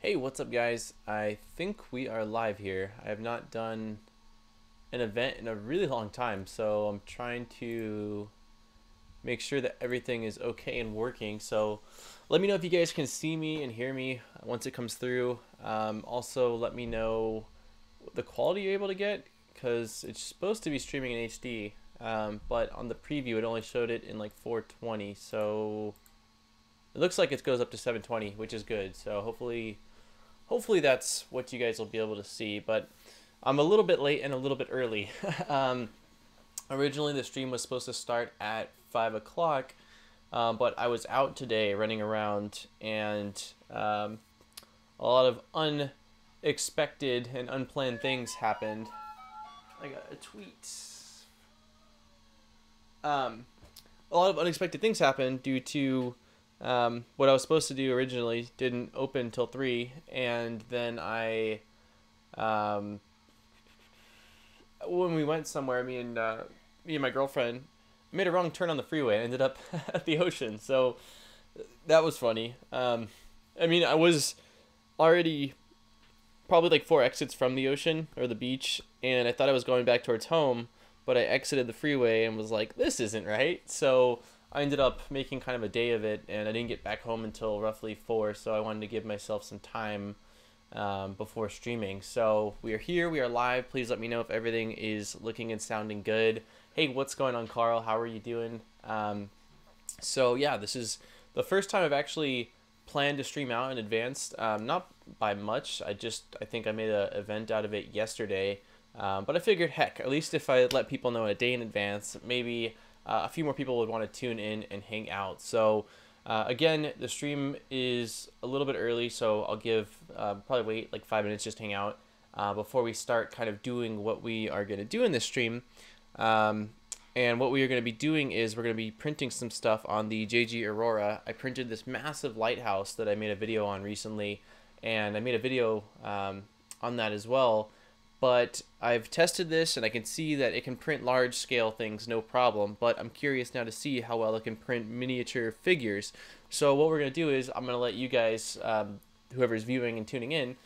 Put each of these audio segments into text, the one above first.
Hey, what's up guys? I think we are live here. I have not done an event in a really long time, so I'm trying to make sure that everything is okay and working. So let me know if you guys can see me and hear me once it comes through. Also, let me know the quality you're able to get, because it's supposed to be streaming in HD, but on the preview it only showed it in like 420, so it looks like it goes up to 720, which is good. So hopefully that's what you guys will be able to see. But I'm a little bit late and a little bit early. Originally the stream was supposed to start at 5 o'clock, but I was out today running around, and a lot of unexpected and unplanned things happened. I got a tweet. A lot of unexpected things happened due to what I was supposed to do originally didn't open until 3, and then when we went somewhere, me and my girlfriend made a wrong turn on the freeway and ended up at the ocean. So that was funny. I mean, I was already probably like 4 exits from the ocean or the beach, and I thought I was going back towards home, but I exited the freeway and was like, this isn't right. So I ended up making kind of a day of it, and I didn't get back home until roughly 4, so I wanted to give myself some time before streaming. So we are here, we are live. Please let me know if everything is looking and sounding good. Hey, what's going on, Carl? How are you doing? So yeah, this is the first time I've actually planned to stream out in advance. Not by much. I think I made an event out of it yesterday, but I figured, heck, at least if I let people know a day in advance, maybe a few more people would want to tune in and hang out. So again, the stream is a little bit early, so I'll probably wait like 5 minutes just to hang out before we start kind of doing what we are going to do in this stream. And what we are going to be doing is we're going to be printing some stuff on the JGAurora. I printed this massive lighthouse that I made a video on recently, and I made a video on that as well. But I've tested this, and I can see that it can print large scale things no problem, but I'm curious now to see how well it can print miniature figures. So what we're going to do is I'm going to let you guys, whoever's viewing and tuning in,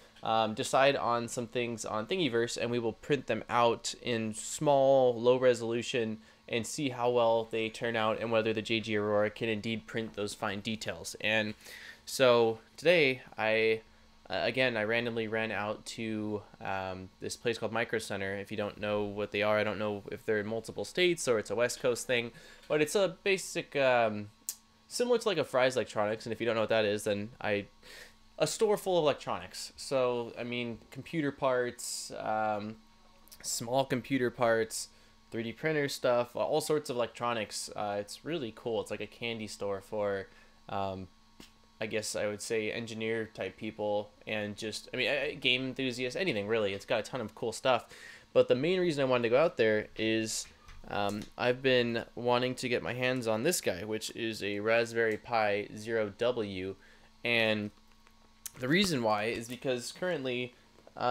decide on some things on Thingiverse, and we will print them out in small, low resolution and see how well they turn out and whether the JGAurora can indeed print those fine details. And so today again, I randomly ran out to this place called Micro Center. If you don't know what they are, I don't know if they're in multiple states or it's a West Coast thing, but it's a basic, similar to like a Fry's Electronics, and if you don't know what that is, then a store full of electronics. So, I mean, computer parts, small computer parts, 3D printer stuff, all sorts of electronics. It's really cool. It's like a candy store for I guess I would say engineer type people, and just, I mean, game enthusiasts, anything really. It's got a ton of cool stuff. But the main reason I wanted to go out there is I've been wanting to get my hands on this guy, which is a Raspberry Pi 0W. And the reason why is because currently 2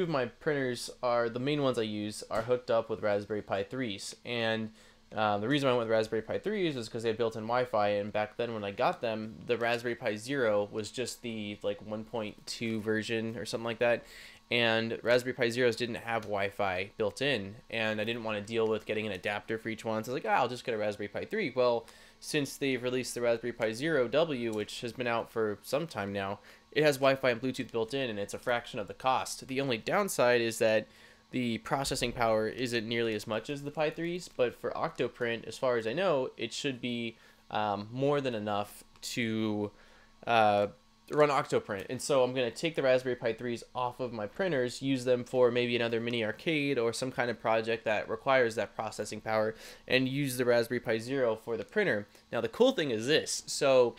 of my printers, the main ones I use, are hooked up with Raspberry Pi 3s. And the reason why I went with Raspberry Pi 3s was because they had built-in Wi-Fi, and back then when I got them, the Raspberry Pi 0 was just the like 1.2 version or something like that, and Raspberry Pi Zeros didn't have Wi-Fi built in, and I didn't want to deal with getting an adapter for each one, so I was like, I'll just get a Raspberry Pi 3. Well, since they've released the Raspberry Pi 0W, which has been out for some time now, it has Wi-Fi and Bluetooth built in, and it's a fraction of the cost. The only downside is that the processing power isn't nearly as much as the Pi 3s, but for OctoPrint, as far as I know, it should be more than enough to run OctoPrint. And so I'm going to take the Raspberry Pi 3s off of my printers, use them for maybe another mini arcade or some kind of project that requires that processing power, and use the Raspberry Pi 0 for the printer. Now the cool thing is this. So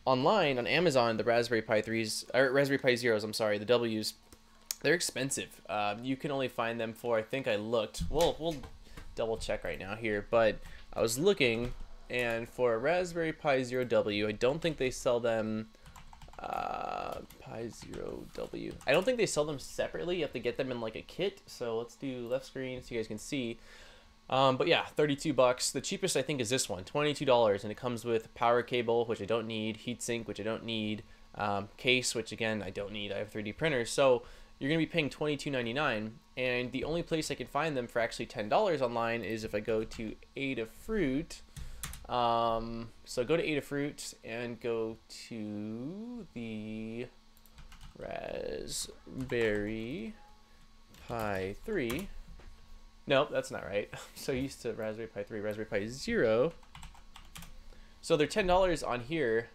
online on Amazon, the Raspberry Pi 3s, or Raspberry Pi Zeros, I'm sorry, the Ws, they're expensive. You can only find them for, I think I looked, we'll double check right now here, but I was looking, and for a Raspberry Pi 0W, I don't think they sell them, Pi 0W, I don't think they sell them separately. You have to get them in like a kit. So let's do left screen so you guys can see. But yeah, 32 bucks. The cheapest I think is this one, $22, and it comes with power cable, which I don't need, heatsink, which I don't need, case, which again I don't need. I have 3D printers, so you're gonna be paying $22.99, and the only place I can find them for actually $10 online is if I go to Adafruit. So go to Adafruit and go to the Raspberry Pi 3. Nope, that's not right. I'm so used to Raspberry Pi 3, Raspberry Pi 0. So they're $10 on here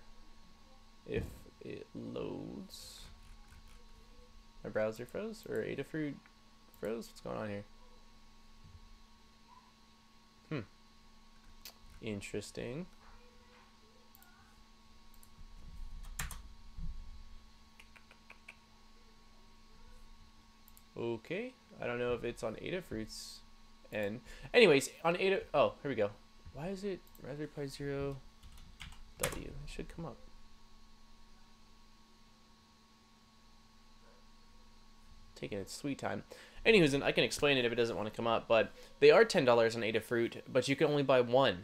if it loads. My browser froze, or Adafruit froze? What's going on here? Interesting. Okay, I don't know if it's on Adafruit's end. Anyways, on Ada, oh, here we go. Why is it Raspberry Pi 0 W? It should come up. Taking its sweet time. Anyways, and I can explain it if it doesn't want to come up, but they are $10 on Adafruit, but you can only buy one.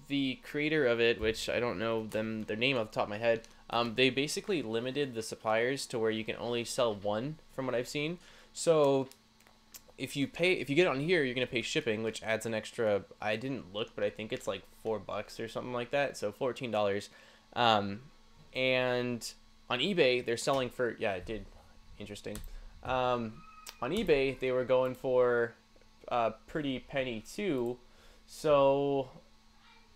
The creator of it, which I don't know their name off the top of my head, they basically limited the suppliers to where you can only sell one, from what I've seen. So if you get it on here, you're gonna pay shipping, which adds an extra. I didn't look, but I think it's like $4 or something like that. So $14. And on eBay, they're selling for, yeah, it did. Interesting. On eBay, they were going for a pretty penny too. So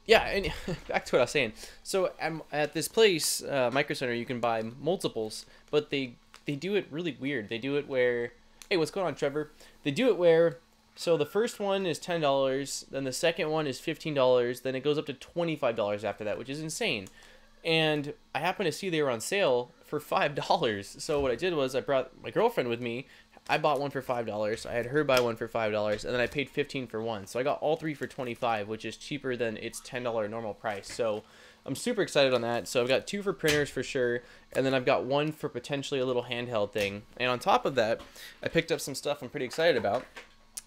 yeah, and back to what I was saying. So at this place, Micro Center, you can buy multiples, but they do it really weird. They do it where, hey, what's going on, Trevor? They do it where, so the first one is $10, then the second one is $15, then it goes up to $25 after that, which is insane. And I happened to see they were on sale for $5. So what I did was I brought my girlfriend with me. I bought one for $5. I had her buy one for $5, and then I paid $15 for one. So I got all three for $25, which is cheaper than its $10 normal price. So I'm super excited on that. So I've got two for printers for sure, and then I've got one for potentially a little handheld thing. And on top of that, I picked up some stuff I'm pretty excited about.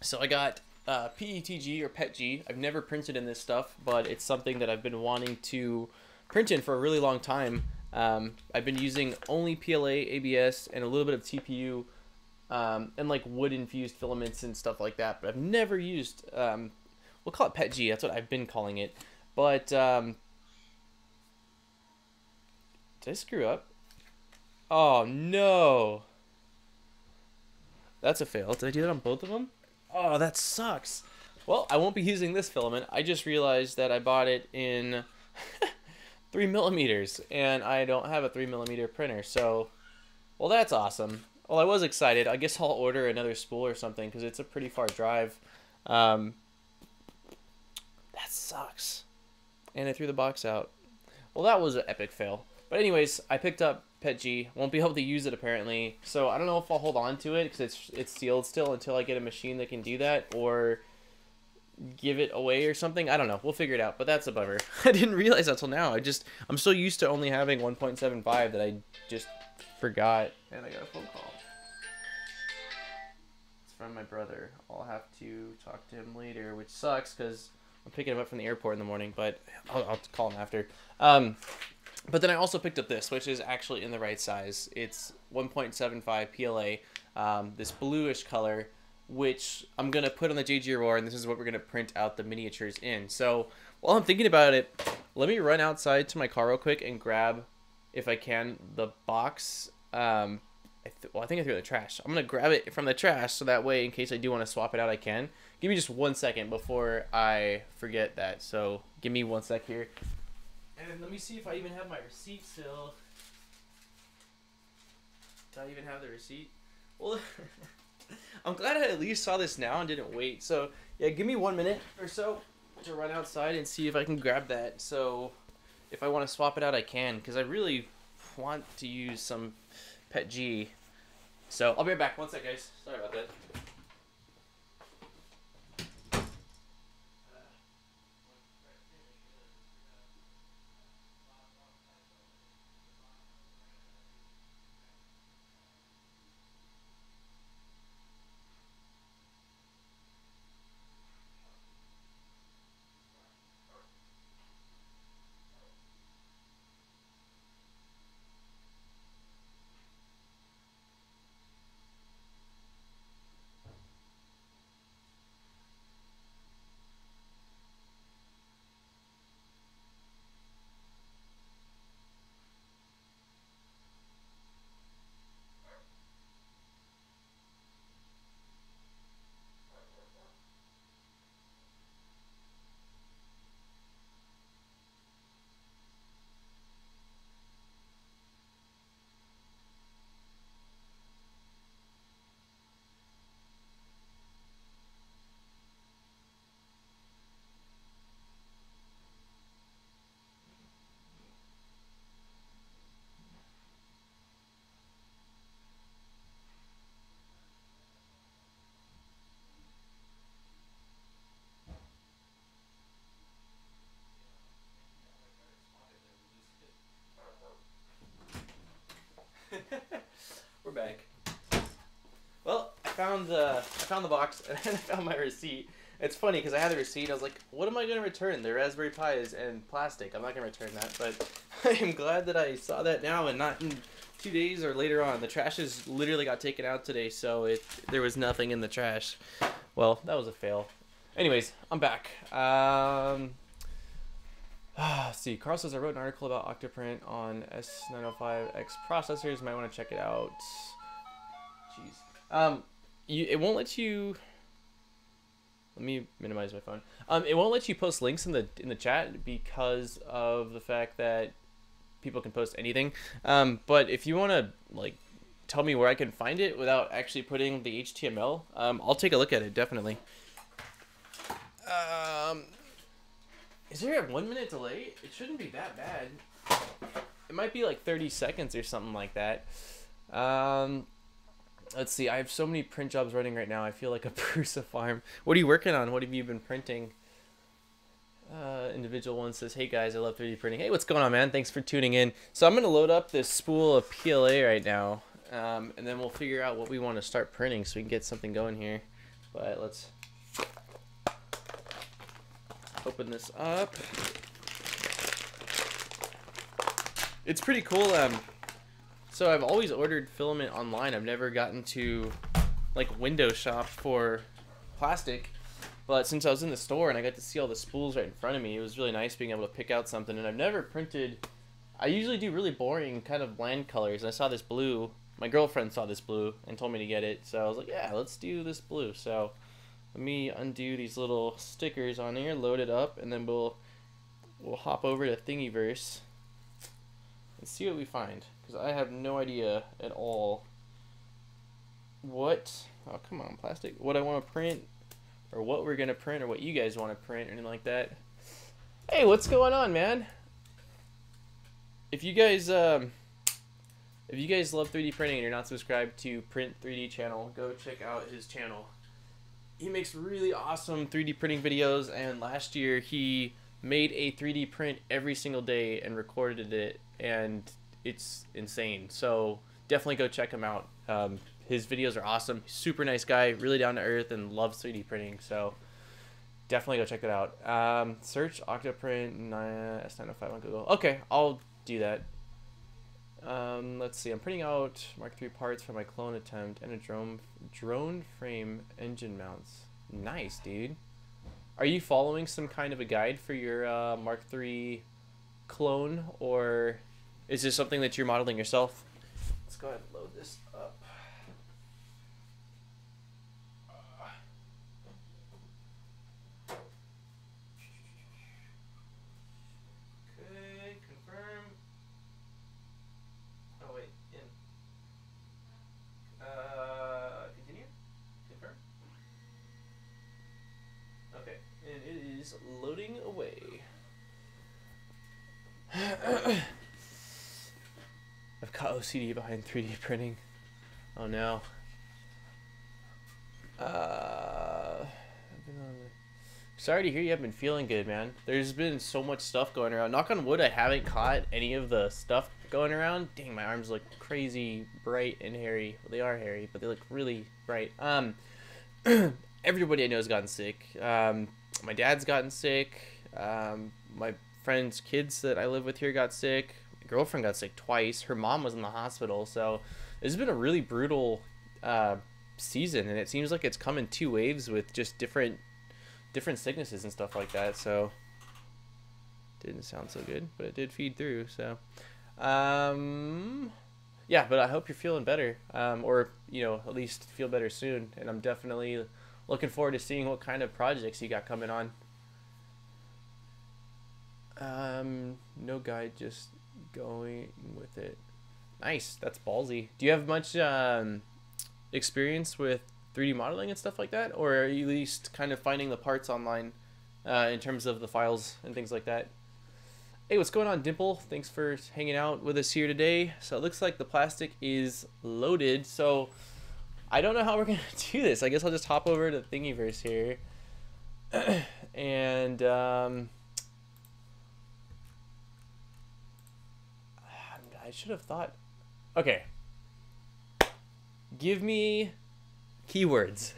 So I got PETG or PETG. I've never printed in this stuff, but it's something that I've been wanting to print in for a really long time. I've been using only PLA, ABS, and a little bit of TPU, and like wood infused filaments and stuff like that, but I've never used, we'll call it PETG, that's what I've been calling it. But did I screw up? Oh no, that's a fail. Did I do that on both of them? Oh, that sucks. Well, I won't be using this filament. I just realized that I bought it in 3mm, and I don't have a 3mm printer, so, well, that's awesome. Well, I was excited. I guess I'll order another spool or something, because it's a pretty far drive. That sucks. And I threw the box out. Well, that was an epic fail. But anyways, I picked up PETG. Won't be able to use it, apparently. So I don't know if I'll hold on to it, because it's sealed still until I get a machine that can do that, or give it away or something. I don't know. We'll figure it out, but that's a bummer. I didn't realize that till now. I'm so used to only having 1.75 that I just forgot. And I got a phone call. It's from my brother. I'll have to talk to him later, which sucks because I'm picking him up from the airport in the morning, but I'll call him after. But then I also picked up this, which is actually in the right size. It's 1.75 PLA, this bluish color, which I'm going to put on the JGAurora, and this is what we're going to print out the miniatures in. So while I'm thinking about it, let me run outside to my car real quick and grab, if I can, the box. Well, I think I threw it in the trash. I'm going to grab it from the trash, so that way, in case I do want to swap it out, I can. Give me just 1 second before I forget that. So give me 1 sec here. And let me see if I even have my receipt still. Do I even have the receipt? Well, I'm glad I at least saw this now and didn't wait. So, yeah, give me 1 minute or so to run outside and see if I can grab that. So, if I want to swap it out, I can, because I really want to use some PETG. So, I'll be right back. 1 sec, guys. Sorry about that. found the box and I found my receipt. It's funny because I had the receipt. I was like, what am I going to return? The Raspberry Pis and plastic. I'm not going to return that, but I am glad that I saw that now and not in 2 days or later on. The trash is literally got taken out today, so there was nothing in the trash. Well, that was a fail. Anyways, I'm back. Let's see. Carl says I wrote an article about OctoPrint on S905X processors. Might want to check it out. Jeez. It won't let you. Let me minimize my phone. It won't let you post links in the chat because of the fact that people can post anything. But if you want to like tell me where I can find it without actually putting the HTML, I'll take a look at it definitely. Is there a 1 minute delay? It shouldn't be that bad. It might be like 30 seconds or something like that. Let's see. I have so many print jobs running right now. I feel like a Prusa farm. What are you working on? What have you been printing? Individual one says, hey guys, I love 3D printing. Hey, what's going on, man? Thanks for tuning in. So I'm going to load up this spool of PLA right now. And then we'll figure out what we want to start printing so we can get something going here. But let's open this up. It's pretty cool. So I've always ordered filament online. I've never gotten to like window shop for plastic, but since I was in the store and I got to see all the spools right in front of me, it was really nice being able to pick out something. And I've never printed. I usually do really boring kind of bland colors, and I saw this blue. My girlfriend saw this blue and told me to get it, so I was like, yeah, let's do this blue. So let me undo these little stickers on here, load it up, and then we'll hop over to Thingiverse and see what we find, because I have no idea at all what, oh come on plastic, what I want to print, or what we're going to print, or what you guys want to print, or anything like that. Hey, what's going on, man? If you guys love 3D printing and you're not subscribed to Print 3D channel, go check out his channel. He makes really awesome 3D printing videos, and last year he made a 3D print every single day and recorded it, and it's insane. So definitely go check him out. His videos are awesome. Super nice guy, really down to earth, and loves 3D printing. So definitely go check that out. Search OctoPrint S905 on Google. Okay, I'll do that. Let's see. I'm printing out Mark III parts for my clone attempt and a drone frame engine mounts. Nice, dude. Are you following some kind of a guide for your Mark III clone, or is this something that you're modeling yourself? Let's go ahead and load this up. Okay, confirm. Oh wait, in. Continue. Confirm. Okay, and it is loading away. I've got OCD behind 3D printing. Oh no. Sorry to hear you haven't been feeling good, man. There's been so much stuff going around. Knock on wood, I haven't caught any of the stuff going around. Dang, my arms look crazy bright and hairy. Well, they are hairy, but they look really bright. Everybody I know has gotten sick. My dad's gotten sick. My friends' kids that I live with here got sick. My girlfriend got sick twice. Her mom was in the hospital. So it's been a really brutal season, and it seems like it's come in 2 waves with just different sicknesses and stuff like that. So didn't sound so good, but it did feed through. So yeah, but I hope you're feeling better, or at least feel better soon. And I'm definitely looking forward to seeing what kind of projects you got coming on. No guide, just going with it. Nice, that's ballsy. Do you have much experience with 3D modeling and stuff like that, or are you at least kind of finding the parts online in terms of the files and things like that? Hey, what's going on, Dimple? Thanks for hanging out with us here today. So it looks like the plastic is loaded, so I don't know how we're gonna do this. I guess I'll just hop over to Thingiverse here and I should have thought. Okay, give me keywords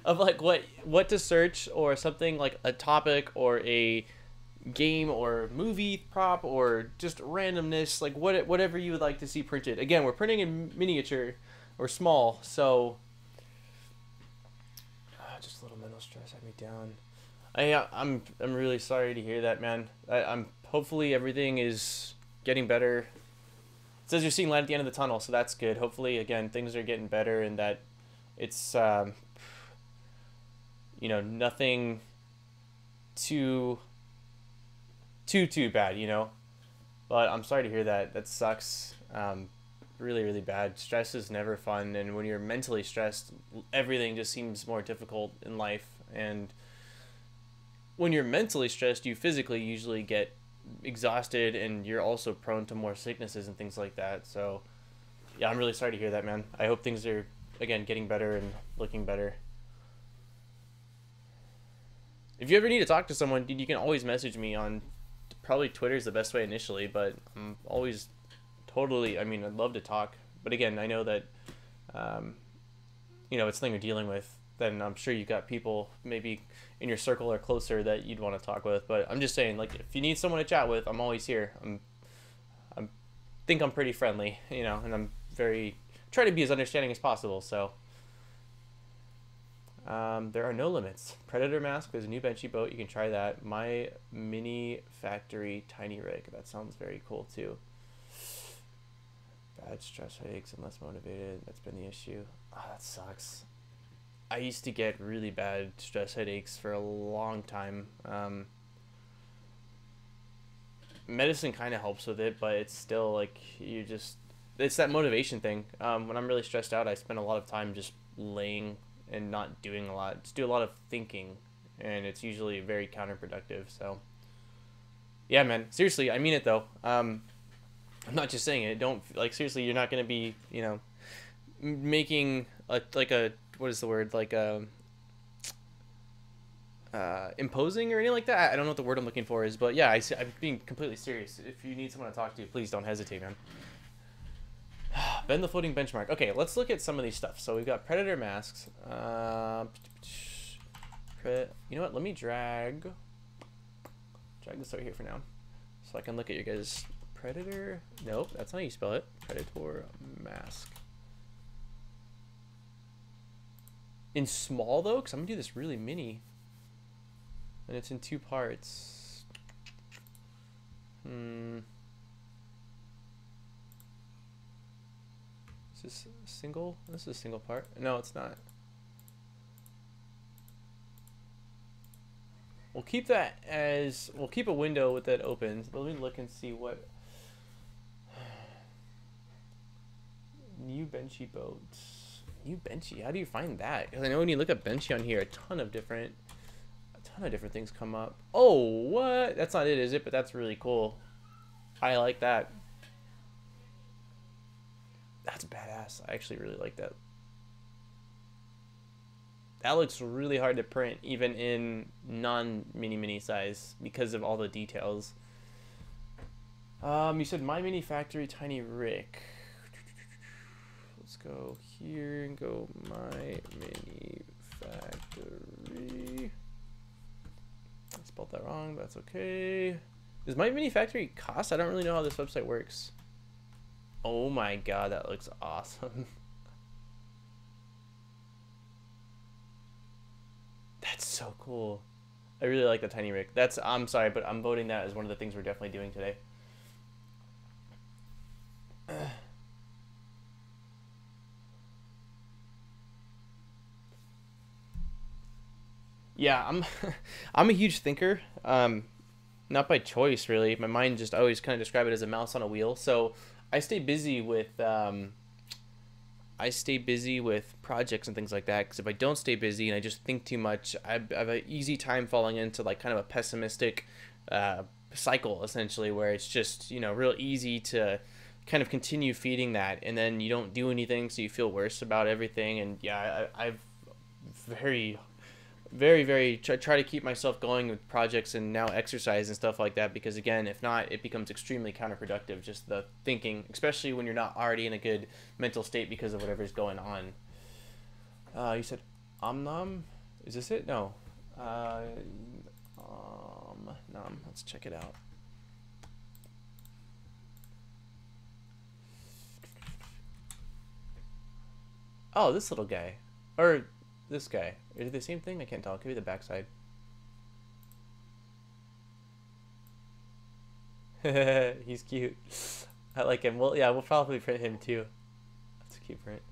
of like what to search, or something like a topic or a game or movie prop or just randomness, like whatever you would like to see printed. Again, we're printing in miniature or small, so just a little mental stress had me down. I'm really sorry to hear that, man. I'm hopefully everything is getting better. It says you're seeing light at the end of the tunnel, so that's good. Hopefully, again, things are getting better, and that it's you know, nothing too bad, you know. But I'm sorry to hear that. That sucks. Really bad. Stress is never fun, and when you're mentally stressed, everything just seems more difficult in life. And when you're mentally stressed, you physically usually get exhausted, and you're also prone to more sicknesses and things like that. So yeah, I'm really sorry to hear that, man. I hope things are, again, getting better and looking better. If you ever need to talk to someone, you can always message me on, probably Twitter is the best way initially, but I'm always totally, I mean, I'd love to talk. But again, I know that, you know, it's something you're dealing with, then I'm sure you've got people maybe in your circle or closer that you'd want to talk with. But I'm just saying, like, if you need someone to chat with, I'm always here. I think I'm pretty friendly, you know, and I'm try to be as understanding as possible, so. There are no limits. Predator mask, there's a new benchy boat, you can try that. My mini factory tiny rig, that sounds very cool too. Bad stress headaches and less motivated, that's been the issue. Oh, that sucks. I used to get really bad stress headaches for a long time. Medicine kind of helps with it, but it's still like, it's that motivation thing. When I'm really stressed out, I spend a lot of time just laying and not doing a lot. Just do a lot of thinking, and it's usually very counterproductive. So yeah, man, seriously, I mean it though. I'm not just saying it. Don't, like, seriously, you're not going to be, you know, making what is the word, like imposing or anything like that. I don't know what the word I'm looking for is, but yeah, I'm being completely serious. If you need someone to talk to, please don't hesitate, man. Bend the floating benchmark. Okay, let's look at some of these stuff. So we've got predator masks. You know what? Let me drag this over here for now, so I can look at your guys' predator. Nope, that's not how you spell it. Predator mask. In small though, because I'm gonna do this really mini, and it's in 2 parts. Is this single? This is a single part. No, it's not. We'll keep that as, we'll keep a window with that open, but let me look and see what new benchy boats. New benchy, how do you find that? Because I know when you look up benchy on here, a ton of different things come up. Oh, what? That's not it, is it? But that's really cool. I like that. That's badass. I actually really like that. That looks really hard to print, even in non-mini size, because of all the details. You said my mini factory tiny Rick. Let's go here and go my mini factory. I spelled that wrong, but that's okay. Does my mini factory cost? I don't really know how this website works. Oh my god, that looks awesome. That's so cool. I really like the tiny rig. I'm sorry, but I'm voting that as one of the things we're definitely doing today. Yeah, I'm a huge thinker. Not by choice, really. My mind just, I always kind of describe it as a mouse on a wheel. So I stay busy with projects and things like that, because if I don't stay busy and I just think too much, I have an easy time falling into like kind of a pessimistic cycle, essentially, where it's just, you know, real easy to kind of continue feeding that, and then you don't do anything, so you feel worse about everything. And yeah, I've very try to keep myself going with projects and now exercise and stuff like that, because again, if not, it becomes extremely counterproductive, just the thinking, especially when you're not already in a good mental state because of whatever's going on. You said Omnom? Is this it? No. Nom. Let's check it out. Oh, this little guy. Or this guy. Is it the same thing? I can't tell. It could be the backside. He's cute. I like him. Well, yeah, we'll probably print him too. That's a cute print.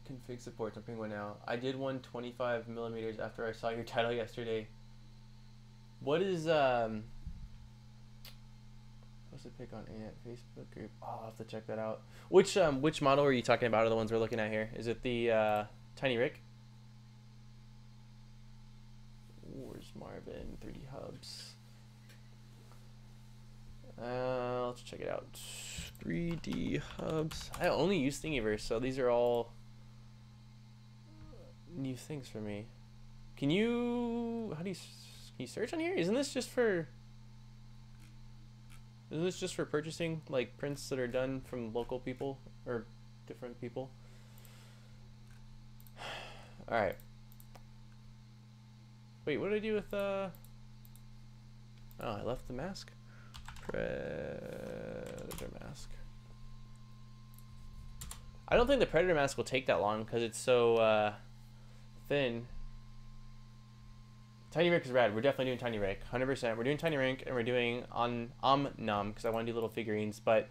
Config support. I'm putting one now. I did one 25 millimeters after I saw your title yesterday. What is supposed to pick on Ant Facebook group? Oh, I'll have to check that out. Which model are you talking about? Are the ones we're looking at here? Is it the Tiny Rick? Where's Marvin? 3D hubs. Let's check it out. 3D hubs. I only use Thingiverse, so these are all new things for me. Can you search on here? Isn't this just for purchasing like prints that are done from local people or different people? All right. Wait, what did I do with oh, I left the mask. Predator mask. I don't think the Predator mask will take that long because it's so thin. Tiny Rick is rad. We're definitely doing Tiny Rick, 100%. We're doing Tiny Rick and we're doing on Omnom because I want to do little figurines, but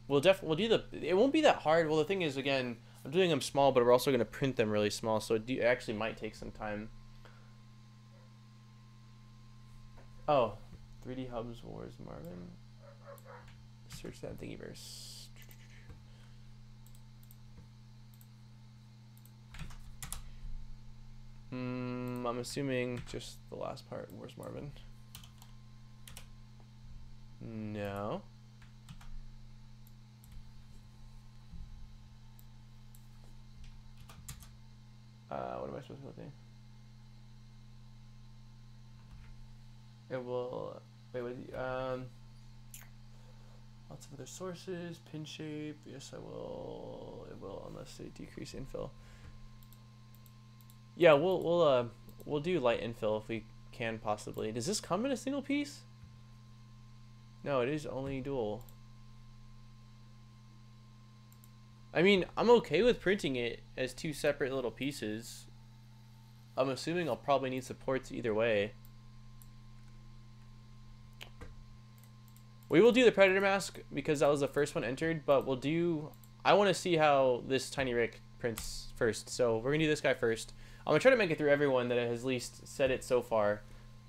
we'll do the. It won't be that hard. Well, the thing is, again, I'm doing them small, but we're also going to print them really small, so it actually might take some time. Oh, 3D hubs. Where's Marvin? Search that in Thingiverse. I'm assuming just the last part. Where's Marvin? No. What am I supposed to do? It will. Wait. Lots of other sources. Pin shape. Yes, I will. It will, unless they decrease infill. Yeah, we'll do light infill if we can possibly. Does this come in a single piece? No, it is only dual. I mean, I'm okay with printing it as two separate little pieces. I'm assuming I'll probably need supports either way. We will do the Predator mask because that was the first one entered, but we'll do. I want to see how this Tiny Rick prints first, so we're gonna do this guy first. I'm gonna try to make it through everyone that has at least said it so far.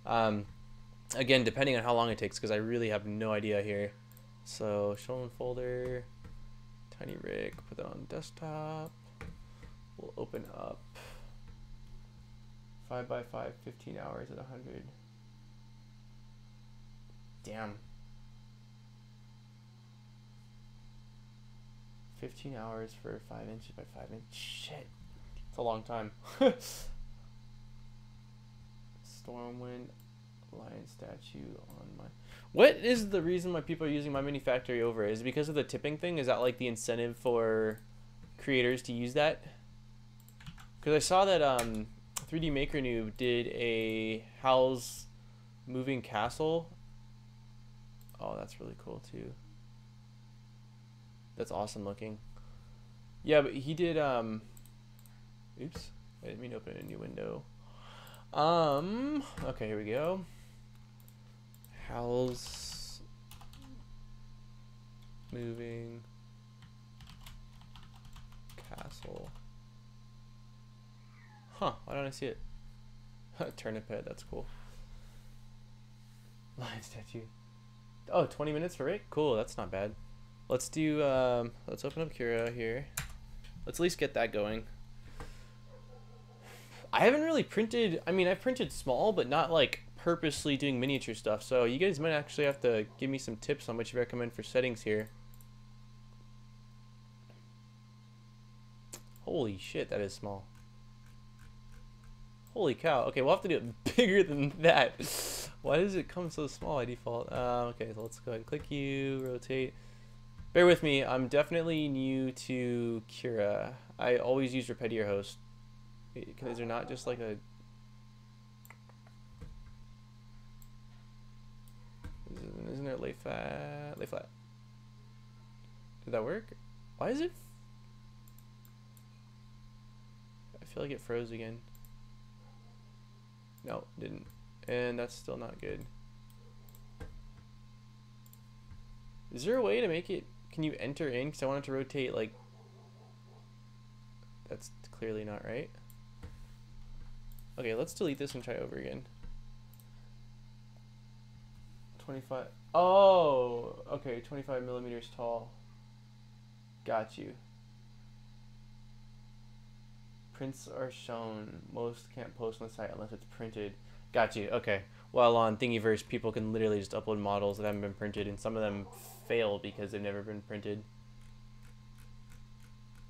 Again, depending on how long it takes, because I really have no idea here. So show in folder, Tiny Rick, put that on desktop. We'll open up 5x5, 15 hours at 100. Damn. 15 hours for 5 inches by 5 inches. Shit. It's a long time. Stormwind lion statue on my. What is the reason why people are using my mini factory over? Is it because of the tipping thing? Is that like the incentive for creators to use that? Because I saw that 3D Maker Noob did a Howl's moving castle. Oh, that's really cool too. That's awesome looking. Yeah, but he did oops, I didn't mean to open a new window. Okay, here we go. Howl's moving castle. Huh, why don't I see it? Turnip head, that's cool. Lion statue. Oh, 20 minutes for Rick? Cool, that's not bad. Let's do, let's open up Cura here. Let's at least get that going. I haven't really printed, I mean, I've printed small, but not like purposely doing miniature stuff. So you guys might actually have to give me some tips on what you recommend for settings here. Holy shit, that is small. Holy cow. Okay, we'll have to do it bigger than that. Why does it come so small by default? Okay, so let's go ahead and click you, rotate. Bear with me, I'm definitely new to Cura. I always use Repeat host. Is there not just like a... Isn't there lay flat? Lay flat. Did that work? Why is it... I feel like it froze again. No, didn't. And that's still not good. Is there a way to make it... Can you enter in? Because I want it to rotate like... That's clearly not right. Okay, let's delete this and try over again. 25... Oh! Okay, 25 millimeters tall. Got you. Prints are shown. Most can't post on the site unless it's printed. Got you. Okay. Well, on Thingiverse, people can literally just upload models that haven't been printed, and some of them fail because they've never been printed.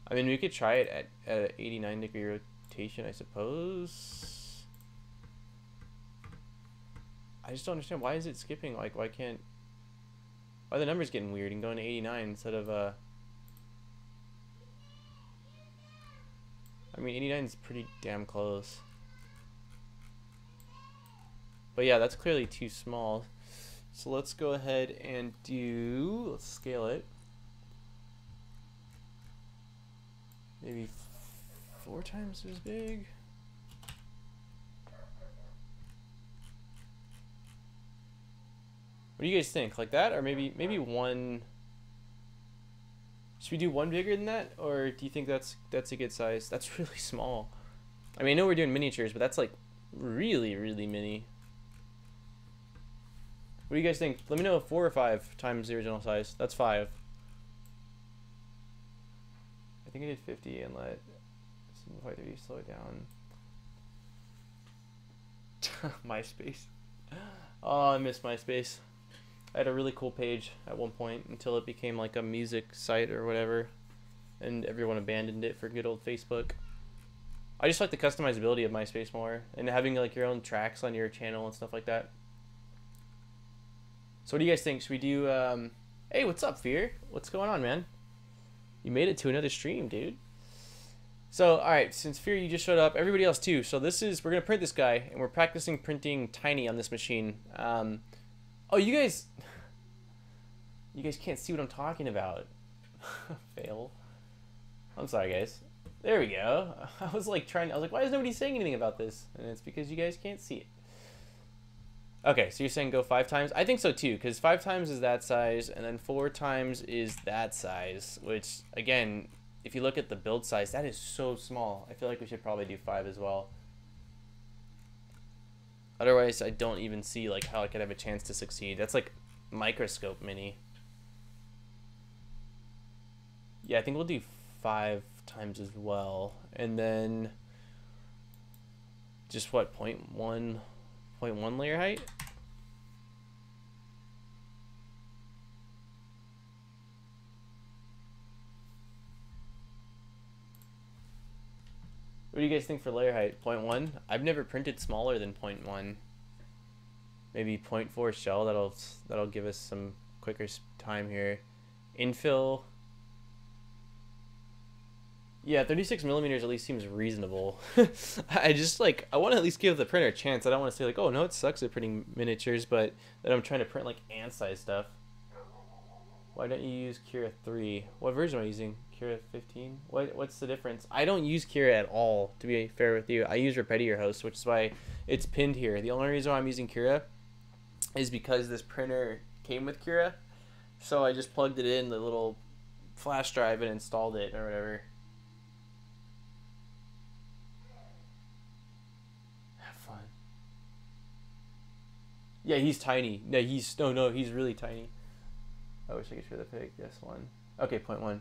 I mean, we could try it at an 89-degree rotation, I suppose. I just don't understand. Why is it skipping? Like, why can't... Why are the numbers getting weird and going to 89 instead of... I mean, 89 is pretty damn close. But yeah, that's clearly too small. So let's go ahead and do... Let's scale it. Maybe 4 times as big. What do you guys think? Like that, or maybe one? Should we do one bigger than that, or do you think that's a good size? That's really small. I mean, I know we're doing miniatures, but that's like really mini. What do you guys think? Let me know if 4 or 5 times the original size. That's 5. I think I did 50 and let simplify 3D slow it down. MySpace. Oh, I miss MySpace. I had a really cool page at one point until it became like a music site or whatever, and everyone abandoned it for good old Facebook. I just like the customizability of MySpace more, and having like your own tracks on your channel and stuff like that. So what do you guys think? Should we do, hey, what's up, Fear? What's going on, man? You made it to another stream, dude. So, alright, since Fear, you just showed up, everybody else too. So this is, we're going to print this guy, and we're practicing printing tiny on this machine. Oh, you guys can't see what I'm talking about. Fail. I'm sorry, guys. There we go. I was like, why is nobody saying anything about this? And it's because you guys can't see it. Okay, so you're saying go 5 times? I think so too, because 5 times is that size, and then 4 times is that size, which, again, if you look at the build size, that is so small. I feel like we should probably do 5 as well. Otherwise, I don't even see like how I could have a chance to succeed. That's like microscope mini. Yeah, I think we'll do 5 times as well. And then just what, 0.1 layer height? What do you guys think for layer height? 0.1? I've never printed smaller than 0.1. Maybe 0.4 shell. That'll give us some quicker time here. Infill. Yeah, 36 millimeters at least seems reasonable. I just like, I want to at least give the printer a chance. I don't want to say like, oh no, it sucks at printing miniatures, but that I'm trying to print like ant-size stuff. Why don't you use Cura 3? What version am I using? Cura 15? What's the difference? I don't use Cura at all, to be fair with you. I use Repeat host, which is why it's pinned here. The only reason why I'm using Cura is because this printer came with Cura. So I just plugged it in the little flash drive and installed it or whatever. Have fun. Yeah, he's tiny. No, he's really tiny. I wish I could show the pic. Yes, 1. Okay, 0.1.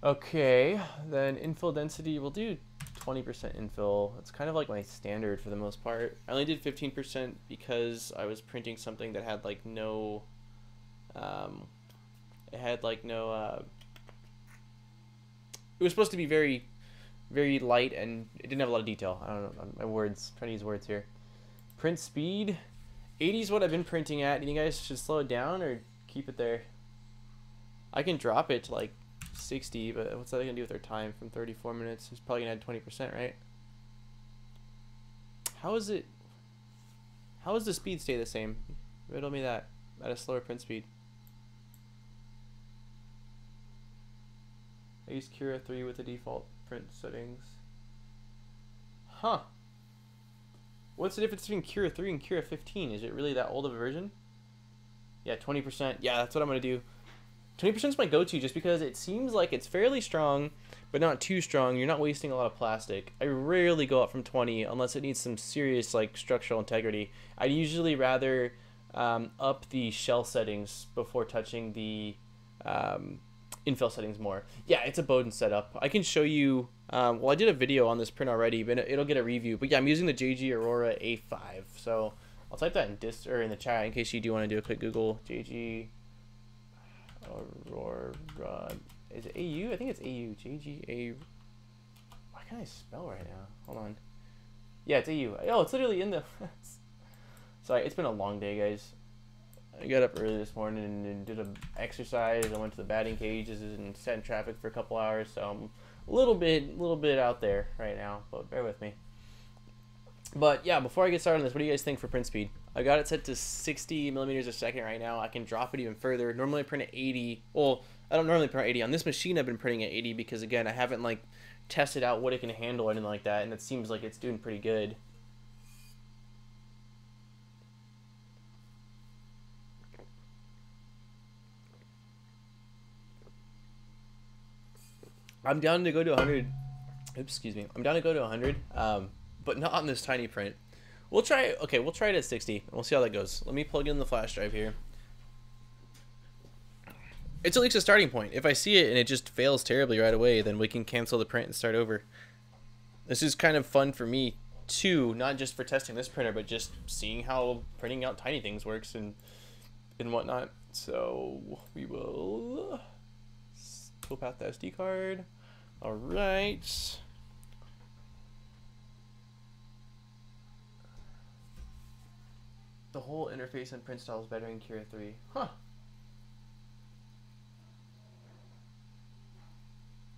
Okay, then infill density, we'll do 20% infill. It's kind of like my standard for the most part. I only did 15% because I was printing something that had like no, it was supposed to be very, very light, and it didn't have a lot of detail. I don't know, my words, I'm trying to use words here. Print speed, 80 is what I've been printing at. You guys should slow it down or keep it there? I can drop it to like 60, but what's that gonna do with our time from 34 minutes? It's probably gonna add 20%, right? How is the speed stay the same? Riddle me that at a slower print speed. I use Cura 3 with the default print settings. Huh. What's the difference between Cura 3 and Cura 15? Is it really that old of a version? Yeah, 20%. Yeah, that's what I'm going to do. 20% is my go-to just because it seems like it's fairly strong, but not too strong. You're not wasting a lot of plastic. I rarely go up from 20 unless it needs some serious like structural integrity. I'd usually rather up the shell settings before touching the infill settings more. Yeah, it's a Bowden setup. I can show you, well, I did a video on this print already, but it'll get a review. But yeah, I'm using the JGAurora A5. So I'll type that in the chat in case you do want to do a quick Google. JGAurora. Is it AU? I think it's AU. JGA. Why can't I spell right now? Hold on. Yeah, it's AU. Oh, it's literally in the... Sorry, it's been a long day, guys. I got up early this morning and did an exercise. I went to the batting cages and sat in traffic for a couple hours, so I'm a little bit out there right now, but bear with me. But yeah, before I get started on this, what do you guys think for print speed? I got it set to 60 millimeters a second right now. I can drop it even further. Normally I print at 80. Well, I don't normally print at 80. On this machine, I've been printing at 80 because, again, I haven't like tested out what it can handle or anything like that, and it seems like it's doing pretty good. I'm down to go to 100. Oops, excuse me. I'm down to go to 100, but not on this tiny print. We'll try. Okay, we'll try it at 60, and we'll see how that goes. Let me plug in the flash drive here. It's at least a starting point. If I see it and it just fails terribly right away, then we can cancel the print and start over. This is kind of fun for me too, not just for testing this printer, but just seeing how printing out tiny things works and whatnot. So we will flip out the SD card. All right. The whole interface and print style is better in Cura 3. Huh.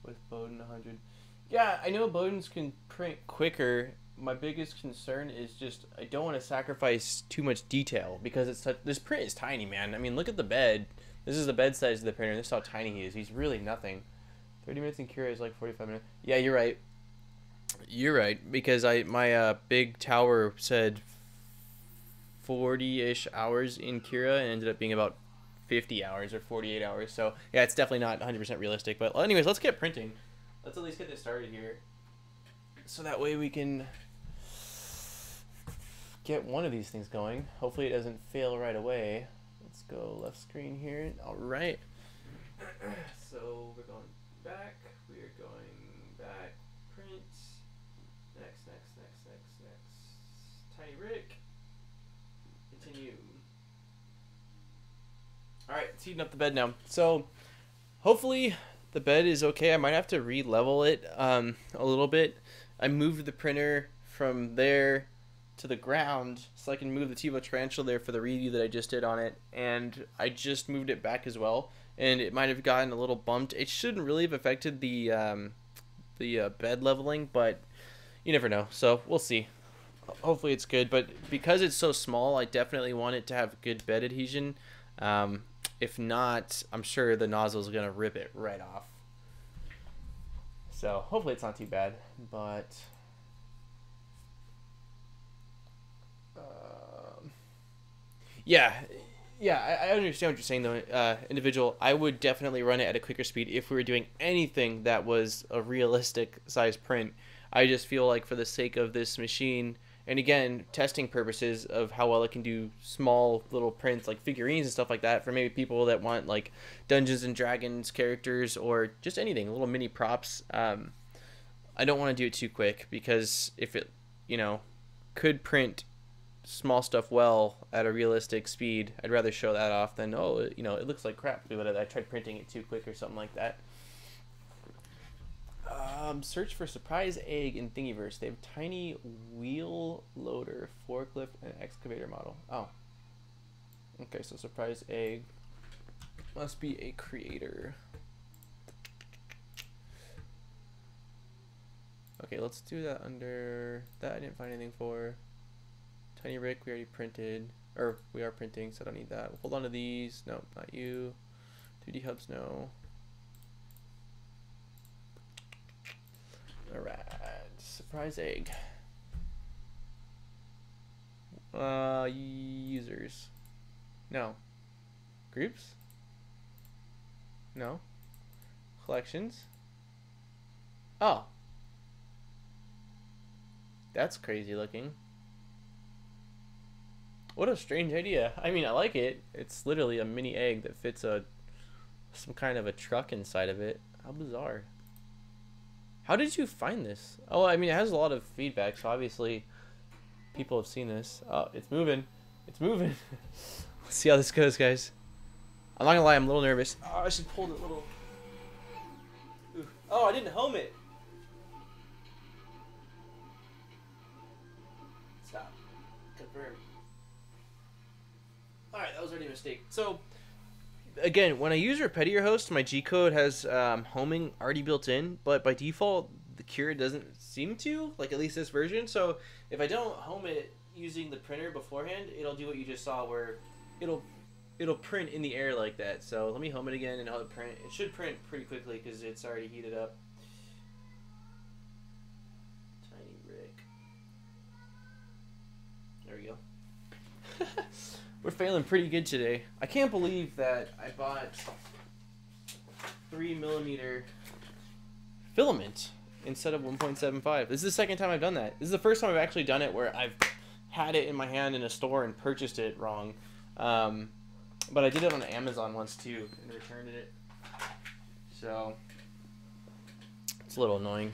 With Bowden 100. Yeah, I know Bowdens can print quicker. My biggest concern is just I don't want to sacrifice too much detail because it's such, this print is tiny, man. I mean, look at the bed. This is the bed size of the printer. This is how tiny he is. He's really nothing. 30 minutes in Cura is like 45 minutes. Yeah, you're right. You're right, because my big tower said 40-ish hours in Cura and ended up being about 50 hours or 48 hours. So yeah, it's definitely not 100% realistic. But anyways, let's get printing. Let's at least get this started here, so that way we can get one of these things going. Hopefully it doesn't fail right away. Let's go left screen here. All right. So we're going back. We are going back. Print. Next. Tiny Rick. Continue. All right, it's heating up the bed now. So hopefully the bed is okay. I might have to re-level it a little bit. I moved the printer from there to the ground so I can move the TiVo Tarantula there for the review that I just did on it, and I just moved it back as well, and it might have gotten a little bumped. It shouldn't really have affected the bed leveling, but you never know, so we'll see. Hopefully it's good, but because it's so small, I definitely want it to have good bed adhesion. If not, I'm sure the nozzle is going to rip it right off. So hopefully it's not too bad, but yeah, I understand what you're saying though, individual. I would definitely run it at a quicker speed if we were doing anything that was a realistic size print. I just feel like for the sake of this machine, and again, testing purposes of how well it can do small little prints like figurines and stuff like that for maybe people that want like Dungeons and Dragons characters or just anything, little mini props. I don't want to do it too quick because if it, could print small stuff well at a realistic speed, I'd rather show that off than, oh, it looks like crap, but I tried printing it too quick or something like that. Search for surprise egg in Thingiverse. They have tiny wheel loader, forklift, and excavator model. Oh, Okay, so surprise egg must be a creator. Okay, let's do that under that. I didn't find anything for. Tiny Rick, we already printed, or we are printing, so I don't need that. Hold on to these. No, not you. 2D hubs, no. Alright, surprise egg. Users. No. Groups? No. Collections? Oh. That's crazy looking. What a strange idea. I mean, I like it. It's literally a mini egg that fits some kind of a truck inside of it. How bizarre. How did you find this? Oh, I mean, it has a lot of feedback, so obviously people have seen this. Oh, it's moving. It's moving. Let's see how this goes, guys. I'm not gonna lie, I'm a little nervous. Oh, I should pull it a little. Ooh. Oh, I didn't home it. Stop. Confirm. Alright, that was already a mistake. So, again, when I use Repetier Host, my G-code has homing already built in, but by default, the Cura doesn't seem to, like at least this version. So, if I don't home it using the printer beforehand, it'll do what you just saw, where it'll print in the air like that. So, let me home it again and I'll print. It should print pretty quickly because it's already heated up. Tiny Rick. There we go. We're failing pretty good today. I can't believe that I bought 3mm filament instead of 1.75. This is the second time I've done that. This is the first time I've actually done it where I've had it in my hand in a store and purchased it wrong. But I did it on Amazon once too and returned it. So it's a little annoying.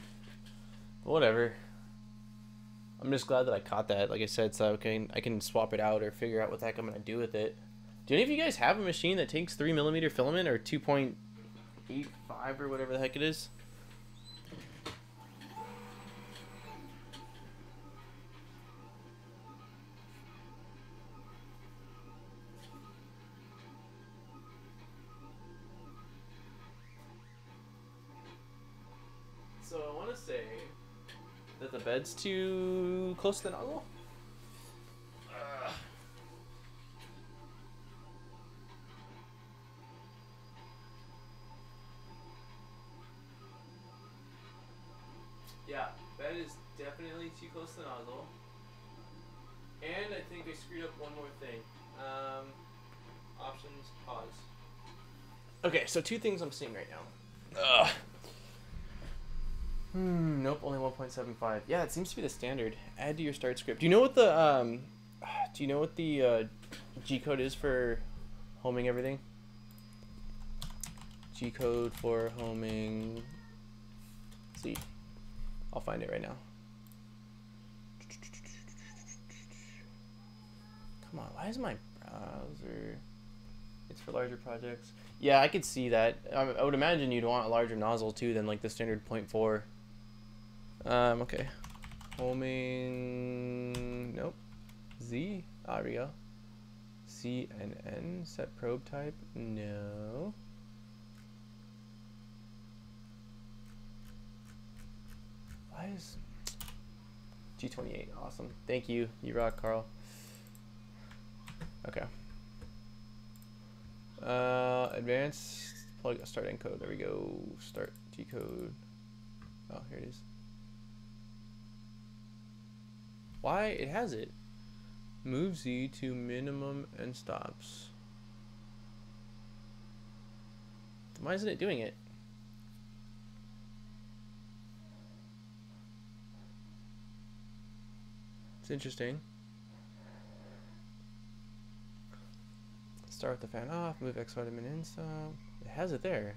But whatever. I'm just glad that I caught that, like I said, so I can swap it out or figure out what the heck I'm going to do with it. Do any of you guys have a machine that takes 3mm filament or 2.85 or whatever the heck it is? So I want to say that the bed's too close to the nozzle. Yeah, bed is definitely too close to the nozzle. And I think I screwed up one more thing. Options, pause. Okay, so two things I'm seeing right now. Ugh. Nope, only 1.75. Yeah, it seems to be the standard. Add to your start script. Do you know what the G code is for homing everything? G code for homing. Let's see, I'll find it right now. Come on, why is my browser? It's for larger projects. Yeah, I could see that. I would imagine you'd want a larger nozzle too than like the standard 0.4. Okay. Homing. Nope. Z. Ah, there we go. CNN. Set probe type. No. Why is G28? Awesome. Thank you. You rock, Carl. Okay. Advanced plug start encode. There we go. Start G code. Oh, here it is. Why? It has it. Move Z to minimum and stops. Why isn't it doing it? It's interesting. Start the fan off, move X vitamin in, stop. It has it there.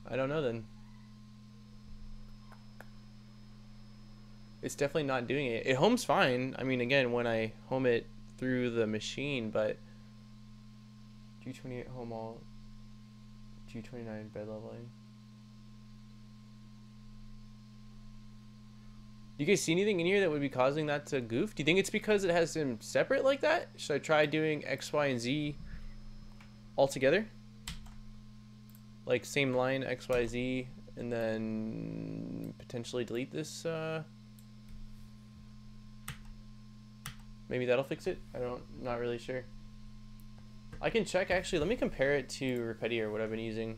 I don't know then. It's definitely not doing it. It homes fine. I mean, again, when I home it through the machine, but G28 home all, G29 bed leveling. Do you guys see anything in here that would be causing that to goof? Do you think it's because it has them separate like that? Should I try doing X, Y, and Z all together? Like same line, X, Y, Z, and then potentially delete this. Maybe that'll fix it. Not really sure. I can check actually. Let me compare it to Repetier, what I've been using,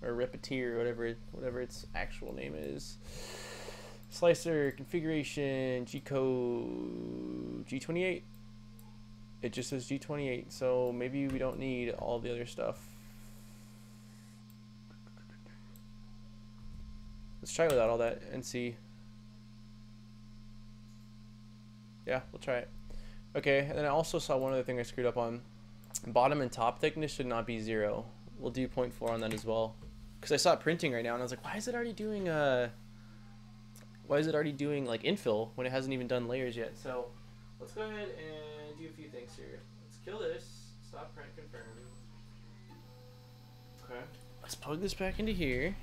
or Repetier, whatever its actual name is. Slicer configuration G code G28. It just says G28, so maybe we don't need all the other stuff. Let's try without all that and see. Yeah, we'll try it. Okay, and then I also saw one other thing I screwed up on. Bottom and top thickness should not be 0. We'll do 0.4 on that as well. Because I saw it printing right now and I was like, why is it already doing like infill when it hasn't even done layers yet? So let's go ahead and do a few things here. Let's kill this. Stop print confirm. Okay. Let's plug this back into here.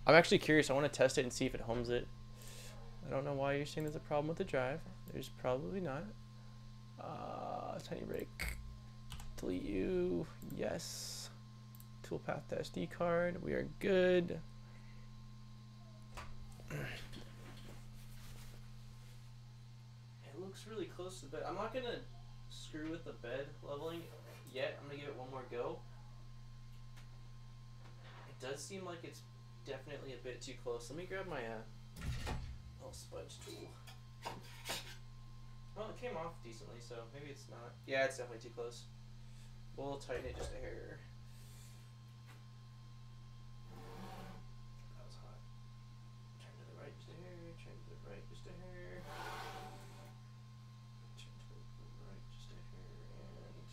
I'm actually curious. I want to test it and see if it homes it. I don't know why you're saying there's a problem with the drive. There's probably not. Tiny break. Delete you. Yes. Toolpath to SD card. We are good. It looks really close to the bed. I'm not gonna screw with the bed leveling yet. I'm gonna give it one more go. It does seem like it's definitely a bit too close. Let me grab my little smudge tool. Well, it came off decently, so maybe it's not. Yeah, it's definitely too close. We'll tighten it just a hair. That was hot. Turn to the right just a hair. Turn to the right just a hair. Turn to the right just a hair. And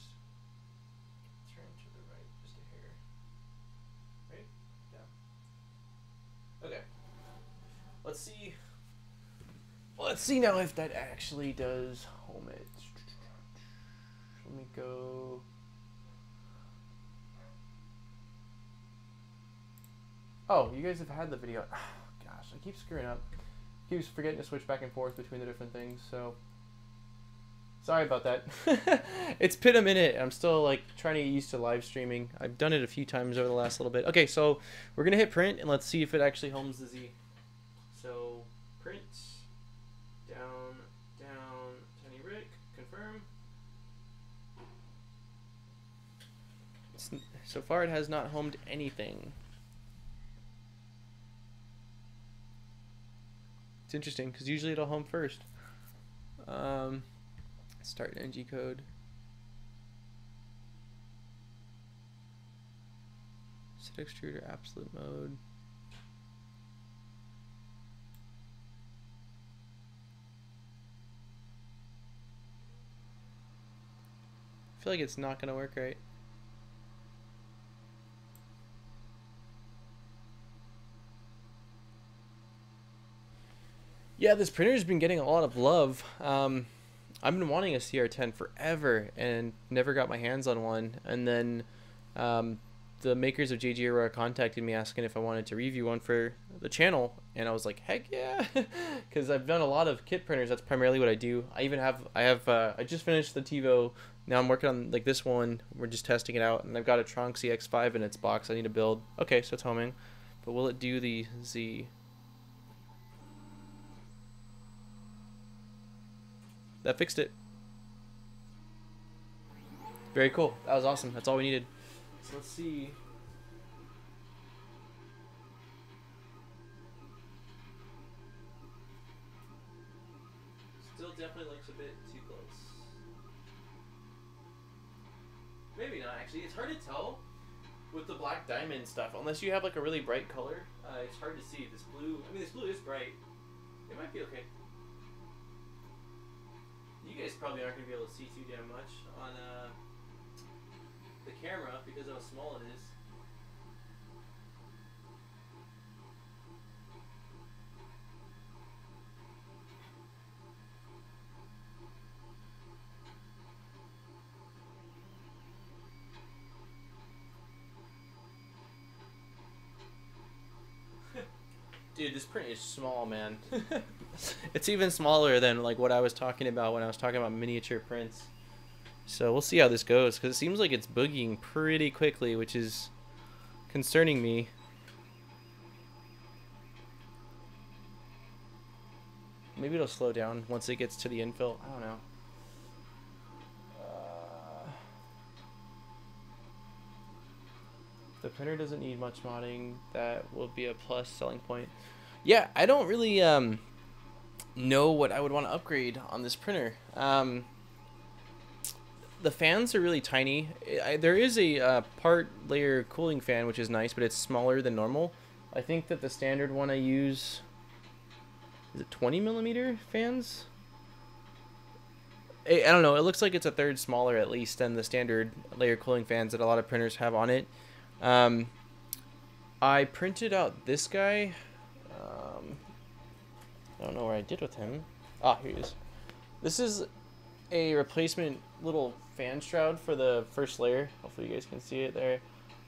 turn to the right just a hair. Right? Yeah. Okay. Let's see. Let's see now if that actually does home it. Let me go. Oh, you guys have had the video. Oh, gosh, I keep screwing up. Keeps forgetting to switch back and forth between the different things, so sorry about that. It's been a minute. I'm still like trying to get used to live streaming. I've done it a few times over the last little bit. Okay, so we're gonna hit print and let's see if it actually homes the Z. So print. Down, Tiny Rick, confirm. So far it has not homed anything. It's interesting because usually it'll home first. Start NG code. Set extruder absolute mode. I feel like it's not gonna work right. Yeah, this printer's been getting a lot of love. I've been wanting a CR10 forever and never got my hands on one. And then the makers of JGAurora contacted me asking if I wanted to review one for the channel, and I was like, heck yeah, because I've done a lot of kit printers. That's primarily what I do. I just finished the TiVo. Now I'm working on like this one. We're just testing it out, and I've got a Tronc CX5 in its box I need to build. Okay, so it's homing, but will it do the Z? That fixed it. Very cool. That was awesome. That's all we needed. So let's see. Still definitely looks a bit too close. Maybe not, actually. It's hard to tell with the black diamond stuff. Unless you have like a really bright color, it's hard to see. This blue, I mean, this blue is bright. It might be okay. You guys probably aren't going to be able to see too damn much on the camera because of how small it is. Dude, this print is small, man. It's even smaller than like what I was talking about when I was talking about miniature prints. So we'll see how this goes, because it seems like it's boogieing pretty quickly, which is concerning me. Maybe it'll slow down once it gets to the infill. I don't know. The printer doesn't need much modding. That will be a plus selling point. Yeah, I don't really know what I would want to upgrade on this printer. The fans are really tiny. There is a part layer cooling fan, which is nice, but it's smaller than normal. I think that the standard one I use, is it 20 millimeter fans? I don't know. It looks like it's a third smaller at least than the standard layer cooling fans that a lot of printers have on it. I printed out this guy. I don't know where I did with him. Ah, here he is. This is a replacement little fan shroud for the first layer. Hopefully you guys can see it there.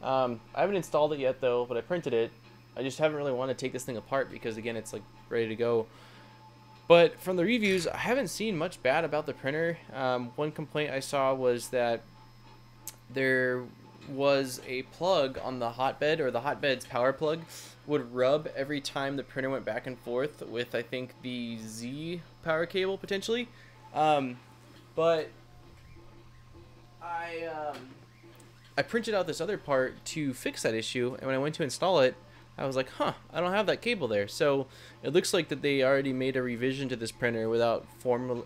I haven't installed it yet though, but I printed it. I just haven't really wanted to take this thing apart because again, it's like ready to go. But from the reviews, I haven't seen much bad about the printer. One complaint I saw was that there was a plug on the hotbed, or the hotbed's power plug would rub every time the printer went back and forth with, I think, the Z power cable potentially. But I printed out this other part to fix that issue, and when I went to install it, I was like, huh, I don't have that cable there. So it looks like that they already made a revision to this printer without formally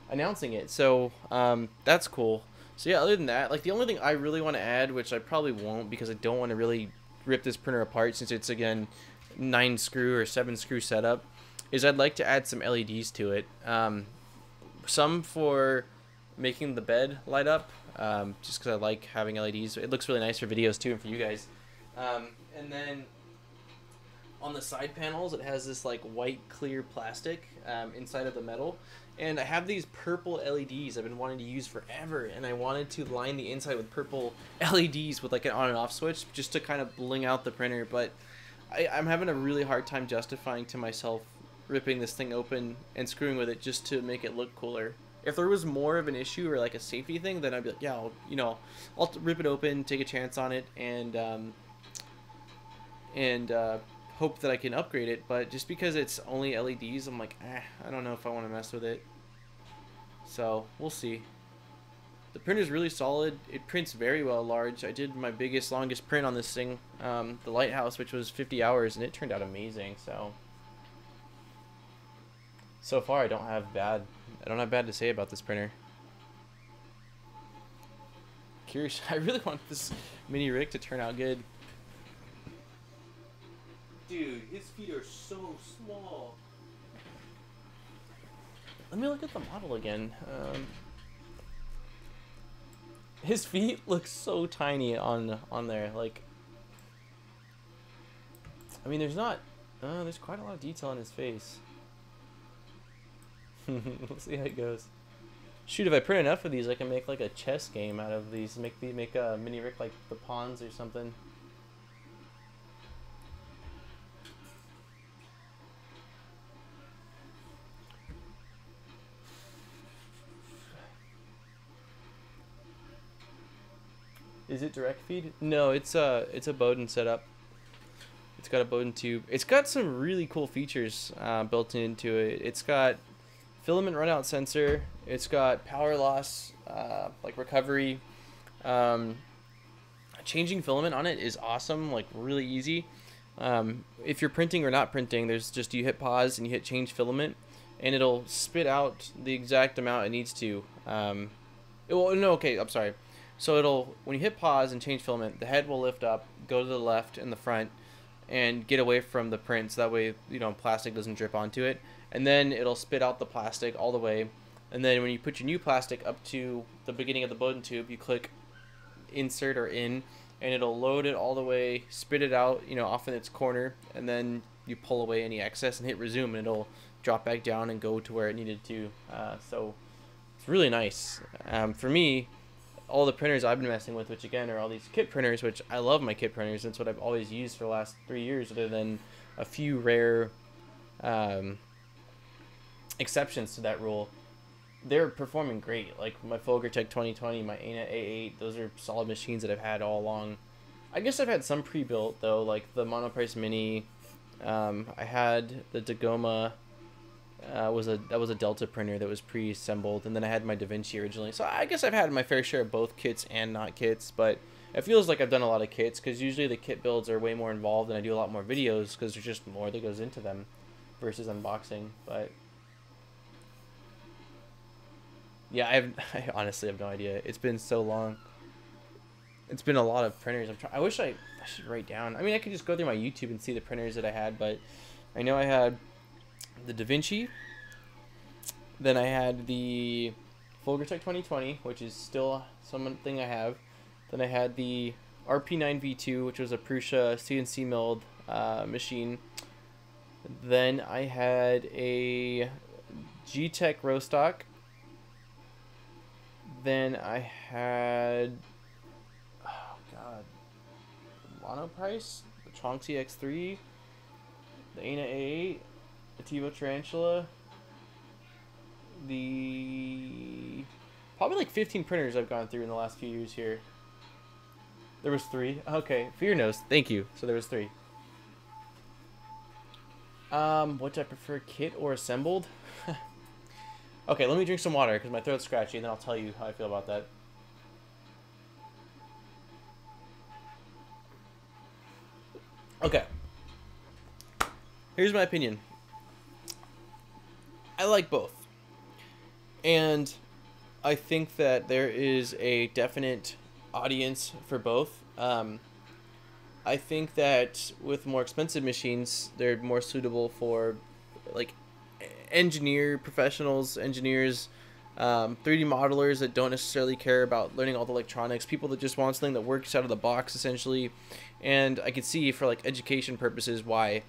announcing it. So that's cool. So yeah, other than that, like the only thing I really want to add, which I probably won't because I don't want to really rip this printer apart since it's again 9 screw or 7 screw setup, is I'd like to add some LEDs to it. Some for making the bed light up, just because I like having LEDs. It looks really nice for videos too and for you guys. And then on the side panels, it has this like white clear plastic inside of the metal. And I have these purple LEDs I've been wanting to use forever, and I wanted to line the inside with purple LEDs with like an on and off switch just to kind of bling out the printer, but I'm having a really hard time justifying to myself ripping this thing open and screwing with it just to make it look cooler. If there was more of an issue or like a safety thing, then I'd be like, yeah, I'll rip it open, take a chance on it, and hope that I can upgrade it. But just because it's only LEDs, I'm like, I don't know if I want to mess with it. So we'll see. The printer's really solid. It prints very well large. I did my biggest, longest print on this thing, the Lighthouse, which was 50 hours, and it turned out amazing. So far I don't have bad to say about this printer. Curious, I really want this mini rig to turn out good. Dude, his feet are so small. Let me look at the model again. His feet look so tiny on there. Like, I mean, there's quite a lot of detail in his face. We'll see how it goes. Shoot, if I print enough of these, I can make like a chess game out of these. Make a mini Rick like the pawns or something. Is it direct feed? No, it's a Bowden setup. It's got a Bowden tube. It's got some really cool features built into it. It's got filament runout sensor. It's got power loss, like recovery. Changing filament on it is awesome, like really easy. If you're printing or not printing, there's just, you hit pause and you hit change filament, and it'll spit out the exact amount it needs to. I'm sorry. So when you hit pause and change filament, the head will lift up, go to the left and the front, and get away from the print, so that way, plastic doesn't drip onto it. And then it'll spit out the plastic all the way. And then when you put your new plastic up to the beginning of the Bowden tube, you click insert or in, and it'll load it all the way, spit it out, off in its corner, and then you pull away any excess and hit resume, and it'll drop back down and go to where it needed to. So it's really nice. For me, all the printers I've been messing with, which again are all these kit printers, which I love my kit printers. That's what I've always used for the last 3 years, other than a few rare exceptions to that rule. They're performing great. Like my Folgertech 2020, my Aina A8, those are solid machines that I've had all along. I guess I've had some pre-built though, like the Monoprice Mini. I had the Dagoma. That was a Delta printer that was pre-assembled, and then I had my DaVinci originally. So I guess I've had my fair share of both kits and not kits, but it feels like I've done a lot of kits because usually the kit builds are way more involved, and I do a lot more videos because there's just more that goes into them versus unboxing. But yeah, I honestly have no idea. It's been so long. It's been a lot of printers. I wish I should write down. I mean, I could just go through my YouTube and see the printers that I had, but I know I had the DaVinci. Then I had the Folgertech 2020, which is still something I have. Then I had the RP9V2, which was a Prusa CNC milled machine. Then I had a G-Tech Rostock. Then I had, oh god, Monoprice, the Tronxy X3, the Aina A8, the Tivo Tarantula, probably like 15 printers I've gone through in the last few years here. There was 3. Okay, for your nose. Thank you. So there was 3. What do I prefer, kit or assembled? Okay, let me drink some water because my throat's scratchy, and then I'll tell you how I feel about that. Okay. Here's my opinion. I like both. And I think that there is a definite audience for both. I think that with more expensive machines, they're more suitable for like professionals, engineers, 3D modelers that don't necessarily care about learning all the electronics, people that just want something that works out of the box essentially. And I could see for like education purposes why.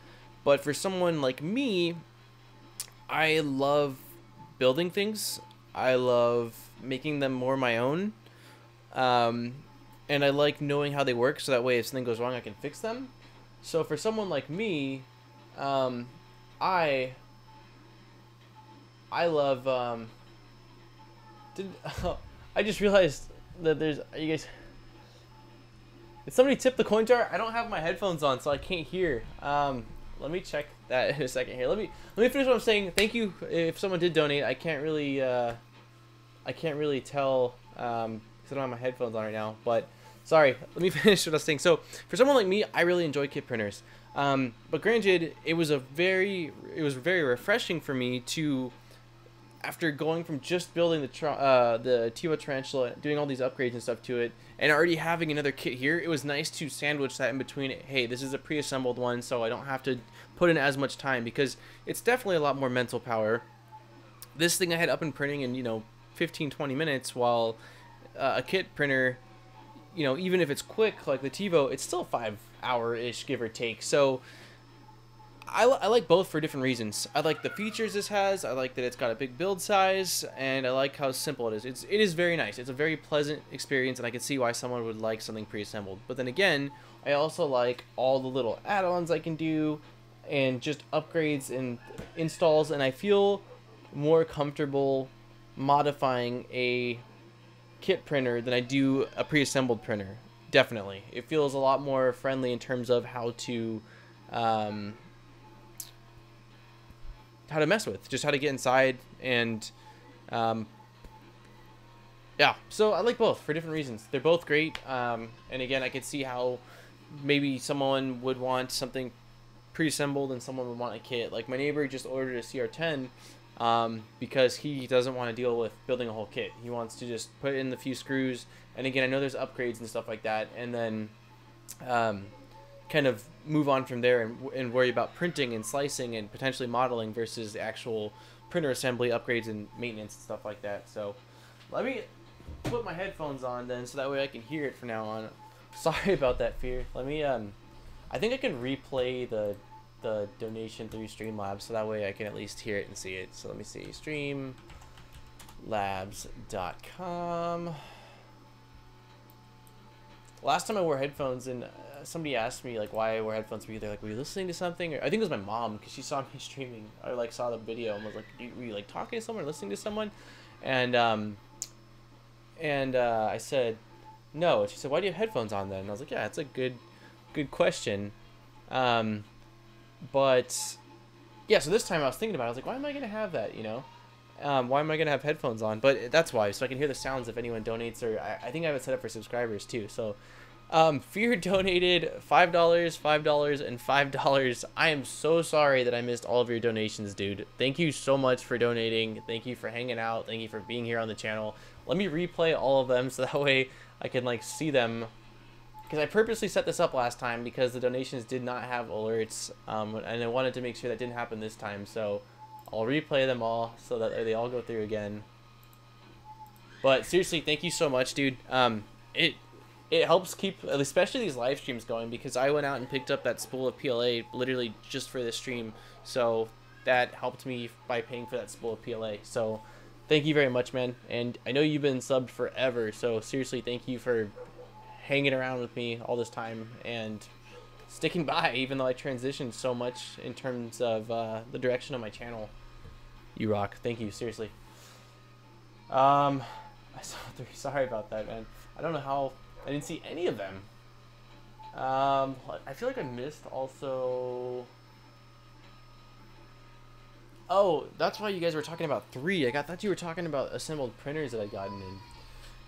But for someone like me, I love building things. I love making them more my own. And I like knowing how they work so that way if something goes wrong I can fix them. So for someone like me, I love I just realized that there's, you guys, did somebody tip the coin jar? I don't have my headphones on, so I can't hear. Let me check that in a second here. Let me finish what I'm saying. Thank you if someone did donate. I can't really tell because I don't have my headphones on right now. But sorry, let me finish what I was saying. So for someone like me, I really enjoy kit printers. But granted, it was very refreshing for me to, after going from just building the Tivo Tarantula, doing all these upgrades and stuff to it, and already having another kit here, it was nice to sandwich that in between it. Hey, this is a pre-assembled one, so I don't have to put in as much time, because it's definitely a lot more mental power. This thing I had up and printing in, 15-20 minutes, while a kit printer, even if it's quick, like the Tivo, it's still 5 hour-ish, give or take. So I like both for different reasons. I like the features this has. I like that it's got a big build size, and I like how simple it is. It is very nice. It's a very pleasant experience, and I can see why someone would like something pre-assembled. But then again, I also like all the little add-ons I can do, and just upgrades and installs, and I feel more comfortable modifying a kit printer than I do a pre-assembled printer. Definitely. It feels a lot more friendly in terms of how to mess with, just how to get inside, and yeah, so I like both for different reasons. They're both great, and again, I could see how maybe someone would want something pre-assembled and someone would want a kit. Like my neighbor just ordered a CR10 because he doesn't want to deal with building a whole kit. He wants to just put in the few screws, and again, I know there's upgrades and stuff like that, and then kind of move on from there and worry about printing and slicing and potentially modeling versus the actual printer assembly, upgrades and maintenance and stuff like that. So let me put my headphones on then, so that way I can hear it from now on. Sorry about that, Fear. Let me I think I can replay the donation through Streamlabs, so that way I can at least hear it and see it. So let me see, streamlabs.com. last time I wore headphones, and somebody asked me like why I wore headphones. They're like, were you listening to something? Or, I think it was my mom, because she saw me streaming. I like saw the video and was like, were you like talking to someone or listening to someone? And I said no. And she said, why do you have headphones on then? And I was like, yeah, it's a good question. But yeah, so this time I was thinking about it. I was like, why am I gonna have that? You know, why am I gonna have headphones on? But that's why, so I can hear the sounds if anyone donates, or I think I have it set up for subscribers too. So Fear donated $5, $5, and $5. I am so sorry that I missed all of your donations, dude. Thank you so much for donating. Thank you for hanging out. Thank you for being here on the channel. Let me replay all of them so that way I can like see them. Because I purposely set this up last time because the donations did not have alerts, and I wanted to make sure that didn't happen this time. So I'll replay them all so that they all go through again. But seriously, thank you so much, dude. It helps keep, especially these live streams, going, because I went out and picked up that spool of PLA literally just for this stream. So that helped me by paying for that spool of PLA. So thank you very much, man. And I know you've been subbed forever. So seriously, thank you for hanging around with me all this time and sticking by, even though I transitioned so much in terms of the direction of my channel. You rock. Thank you. Seriously. I saw 3. Sorry about that, man. I don't know how I didn't see any of them. I feel like I missed also. Oh, that's why you guys were talking about 3. I thought you were talking about assembled printers that I'd gotten in.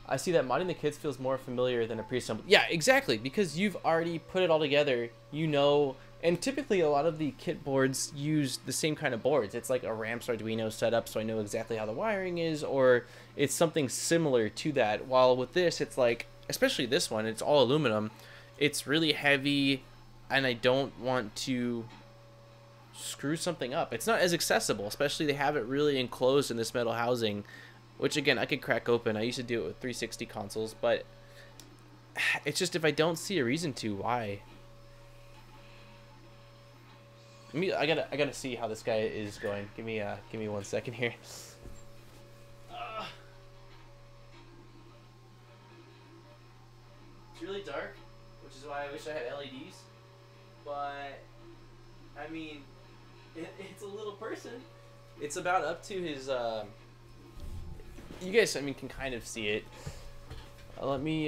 I see that modding the kits feels more familiar than a pre-assembled. Yeah, exactly, because you've already put it all together, you know, and typically a lot of the kit boards use the same kind of boards. It's like a Ramps Arduino setup, so I know exactly how the wiring is, or it's something similar to that. While with this, it's like, especially this one, it's all aluminum. It's really heavy, and I don't want to screw something up. It's not as accessible, especially they have it really enclosed in this metal housing, which again, I could crack open. I used to do it with 360 consoles, but it's just if I don't see a reason to, why? I gotta see how this guy is going. Give me 1 second here. It's really dark, which is why I wish I had LEDs. But I mean, it's a little person. It's about up to his. You guys, I mean, can kind of see it. Let me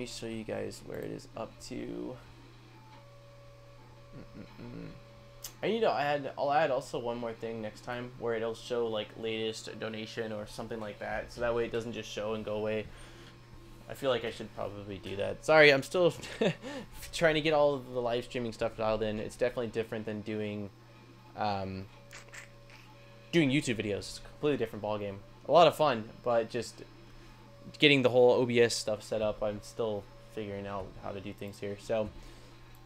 show you guys where it is up to. I'll add also one more thing next time where it'll show like latest donation or something like that, so that way it doesn't just show and go away. I feel like I should probably do that. Sorry, I'm still trying to get all of the live streaming stuff dialed in. It's definitely different than doing YouTube videos. It's a completely different ballgame. A lot of fun, but just getting the whole OBS stuff set up, I'm still figuring out how to do things here. So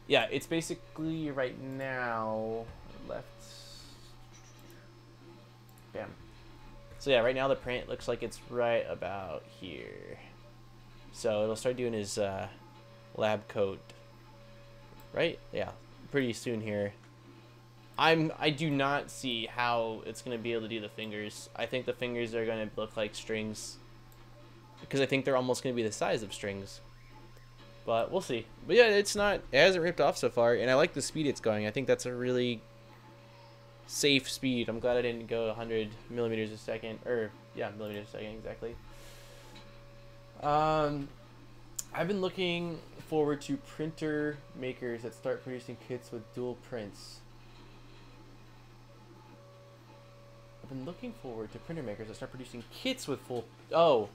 yeah, it's basically right now left. Bam. So yeah, right now the print looks like it's right about here. So it'll start doing his lab coat, right? Yeah, pretty soon here. I do not see how it's going to be able to do the fingers. I think the fingers are going to look like strings, because I think they're almost going to be the size of strings. But we'll see. But yeah, it hasn't ripped off so far, and I like the speed it's going. I think that's a really safe speed. I'm glad I didn't go 100 millimeters a second, or yeah, millimeters a second exactly. I've been looking forward to printer makers that start producing kits with dual prints. I've been looking forward to printer makers that start producing kits with full. Oh,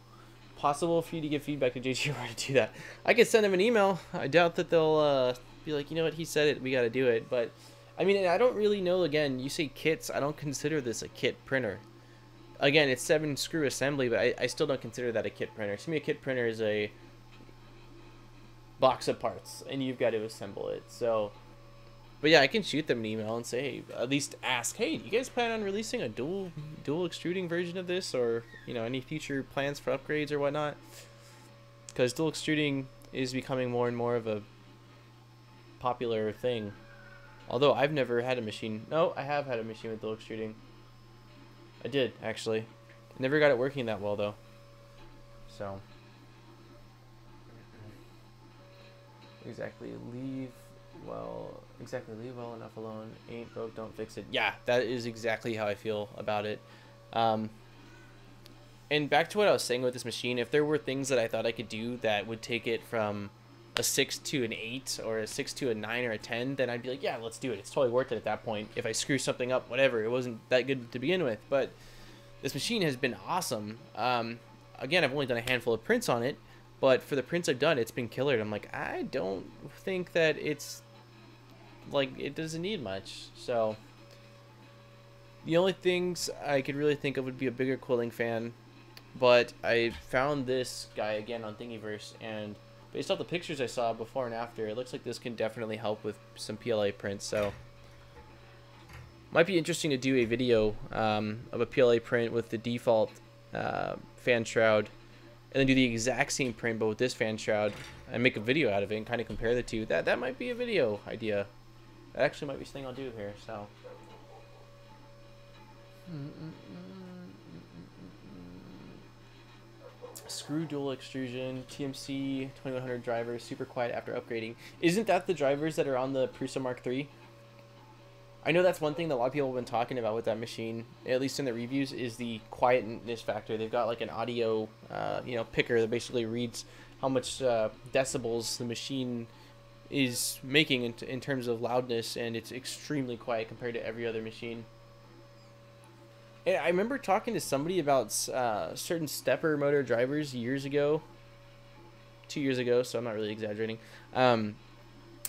possible for you to give feedback to JGAurora to do that. I could send them an email. I doubt that they'll be like, you know what, he said it, we got to do it. But I mean, I don't really know. Again, you say kits. I don't consider this a kit printer. Again, it's 7 screw assembly, but I still don't consider that a kit printer. To me, a kit printer is a box of parts, and you've got to assemble it. So, but yeah, I can shoot them an email and say, hey, at least ask, hey, do you guys plan on releasing a dual extruding version of this, or you know, any future plans for upgrades or whatnot? Because dual extruding is becoming more and more of a popular thing. Although I've never had a machine. No, I have had a machine with dual extruding. I did, actually. Never got it working that well, though. So. Exactly. Leave well enough alone. Ain't broke, don't fix it. Yeah, that is exactly how I feel about it. And back to what I was saying with this machine, if there were things that I thought I could do that would take it from a 6 to an 8 or a 6 to a 9 or a 10, then I'd be like, yeah, let's do it. It's totally worth it at that point. If I screw something up, whatever, it wasn't that good to begin with. But this machine has been awesome. Again, I've only done a handful of prints on it, but for the prints I've done, it's been killer. And I'm like, I don't think that it's, like, it doesn't need much. So the only things I could really think of would be a bigger quilling fan. But I found this guy again on Thingiverse, and based off the pictures I saw before and after, it looks like this can definitely help with some PLA prints. So might be interesting to do a video of a PLA print with the default fan shroud, and then do the exact same print but with this fan shroud, and make a video out of it and kind of compare the two. That might be a video idea. That actually might be something I'll do here. So. Screw dual extrusion, TMC 2100 drivers, super quiet after upgrading. Isn't that the drivers that are on the Prusa Mark III? I know that's one thing that a lot of people have been talking about with that machine, at least in the reviews, is the quietness factor. They've got like an audio, picker that basically reads how much decibels the machine is making in terms of loudness, and it's extremely quiet compared to every other machine. I remember talking to somebody about certain stepper motor drivers years ago, 2 years ago, so I'm not really exaggerating. And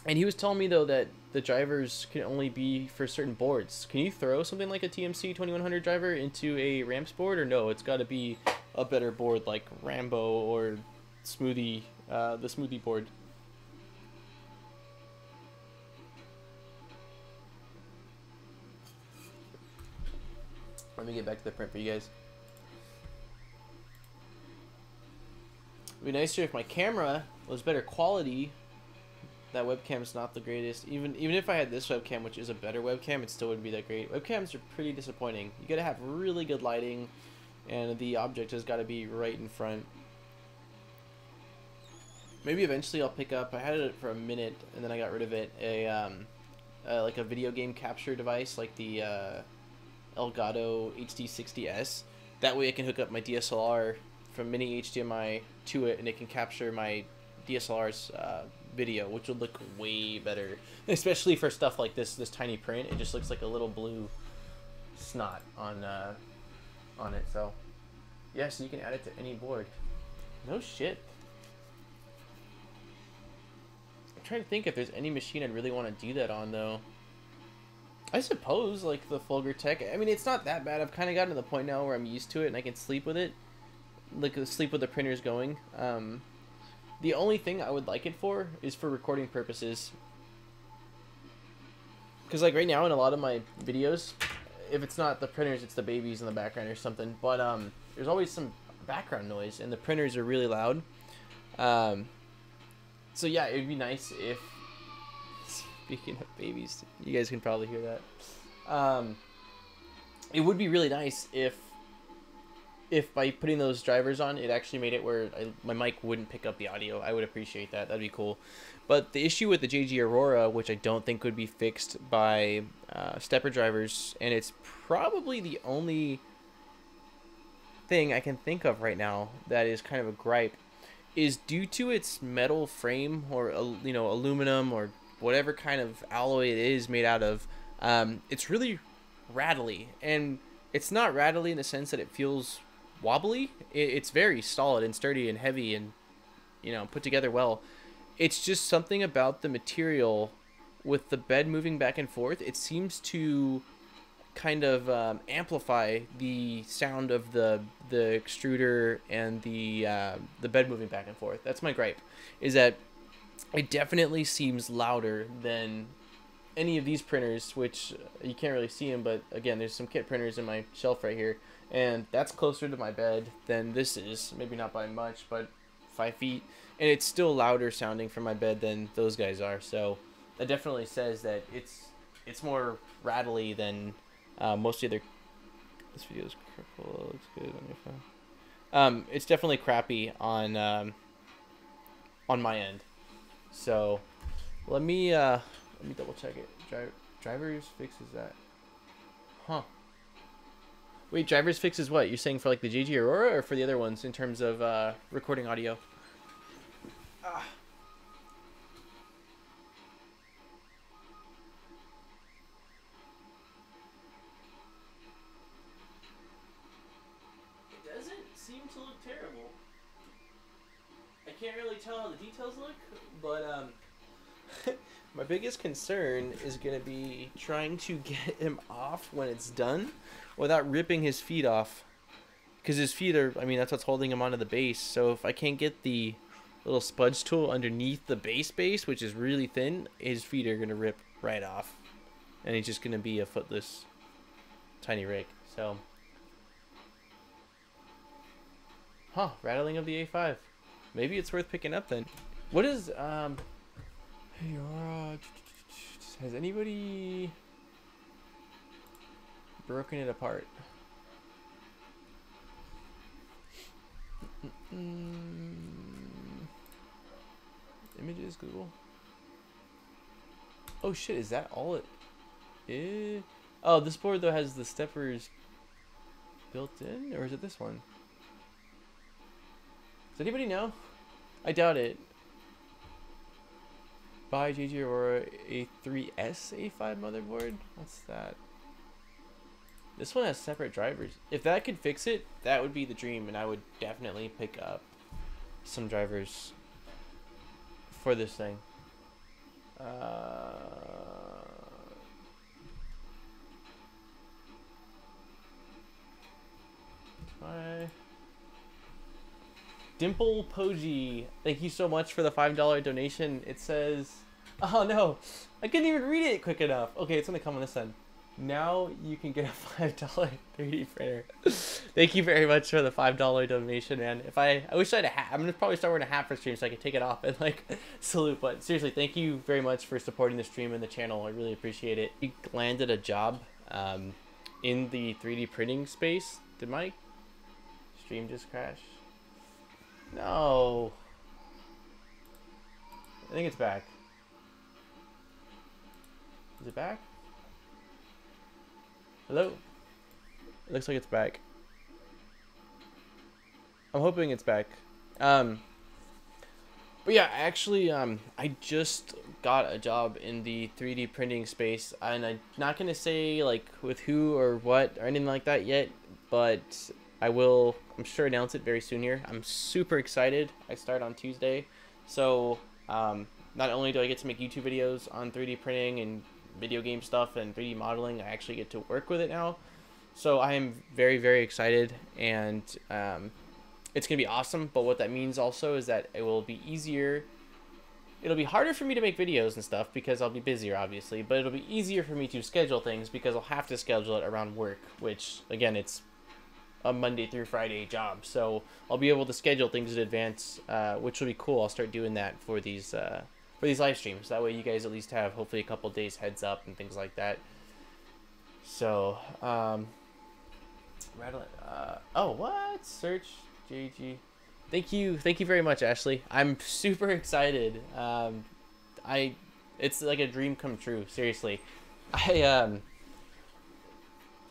he was telling me, though, that the drivers can only be for certain boards. Can you throw something like a TMC 2100 driver into a ramps board, or no, it's got to be a better board like Rambo or Smoothie, the Smoothie board? Let me get back to the print for you guys. It'd be nicer if my camera was better quality. That webcam's not the greatest. Even if I had this webcam, which is a better webcam, it still wouldn't be that great. Webcams are pretty disappointing. You gotta have really good lighting, and the object has got to be right in front. Maybe eventually I'll pick up. I had it for a minute, and then I got rid of it. Like a video game capture device, like the Elgato HD60S. That way I can hook up my DSLR from mini HDMI to it, and it can capture my DSLR's video, which would look way better, especially for stuff like this tiny print. It just looks like a little blue snot on it. So yeah, so you can add it to any board. No shit. I'm trying to think if there's any machine I'd really want to do that on, though. I suppose, like, the Fulgur Tech. I mean, it's not that bad. I've kind of gotten to the point now where I'm used to it and I can sleep with it. Like, sleep with the printers going. The only thing I would like it for is for recording purposes. Because, like, right now in a lot of my videos, if it's not the printers, it's the babies in the background or something. But there's always some background noise, and the printers are really loud. So, yeah, it would be nice if... Speaking of babies, you guys can probably hear that. It would be really nice if by putting those drivers on, it actually made it where my mic wouldn't pick up the audio. I would appreciate that. That'd be cool. But the issue with the JGAurora, which I don't think would be fixed by stepper drivers, and it's probably the only thing I can think of right now that is kind of a gripe, is due to its metal frame, or aluminum, or whatever kind of alloy it is made out of. It's really rattly, and it's not rattly in the sense that it feels wobbly. It's very solid and sturdy and heavy and put together well. It's just something about the material with the bed moving back and forth. It seems to kind of amplify the sound of the extruder and the bed moving back and forth. That's my gripe, is that it definitely seems louder than any of these printers, which you can't really see them, but again, there's some kit printers in my shelf right here, and that's closer to my bed than this is. Maybe not by much, but 5 feet, and it's still louder sounding from my bed than those guys are. So that definitely says that it's more rattly than most of the other. This video is critical. It looks good on your phone. It's definitely crappy on my end. So let me double check it. Drivers fixes that. Huh. Wait, drivers fixes what? You're saying for like the JGAurora or for the other ones in terms of recording audio? Ah. It doesn't seem to look terrible. I can't really tell how the details look, but my biggest concern is going to be trying to get him off when it's done without ripping his feet off. Because his feet are, I mean, that's what's holding him onto the base. So if I can't get the little spudge tool underneath the base, which is really thin, his feet are going to rip right off. And he's just going to be a footless tiny rig. So, huh, rattling of the A5. Maybe it's worth picking up then. What is, hey, Aurora, has anybody broken it apart? Images, Google. Oh shit, is that all it is? Oh, this board though has the steppers built in, or is it this one? Does anybody know? I doubt it. Buy JGAurora A3S A5 motherboard? What's that? This one has separate drivers. If that could fix it, that would be the dream, and I would definitely pick up some drivers for this thing. Dimple Poji, thank you so much for the $5 donation. It says, oh no, I couldn't even read it quick enough. Okay, it's gonna come on this end. Now you can get a $5 3D printer. Thank you very much for the $5 donation, man. If I wish I had a hat. I'm gonna probably start wearing a hat for stream so I can take it off and like salute. But seriously, thank you very much for supporting the stream and the channel. I really appreciate it. We landed a job in the 3D printing space. Did my stream just crash? No. I think it's back. Is it back? Hello? It looks like it's back. I'm hoping it's back. But yeah, actually, I just got a job in the 3D printing space, and I'm not gonna say like with who or what or anything like that yet, but I will, I'm sure, announce it very soon here. I'm super excited. I start on Tuesday, so not only do I get to make YouTube videos on 3D printing and video game stuff and 3D modeling, I actually get to work with it now. So I am very, very excited, and it's gonna be awesome. But what that means also is that it will be easier. It'll be harder for me to make videos and stuff because I'll be busier, obviously, but it'll be easier for me to schedule things because I'll have to schedule it around work, which again, it's a Monday through Friday job. So I'll be able to schedule things in advance, which will be cool. I'll start doing that for these live streams. That way you guys at least have hopefully a couple days heads up and things like that. So, oh, what? Search JG. Thank you very much, Ashley. I'm super excited. It's like a dream come true. Seriously, I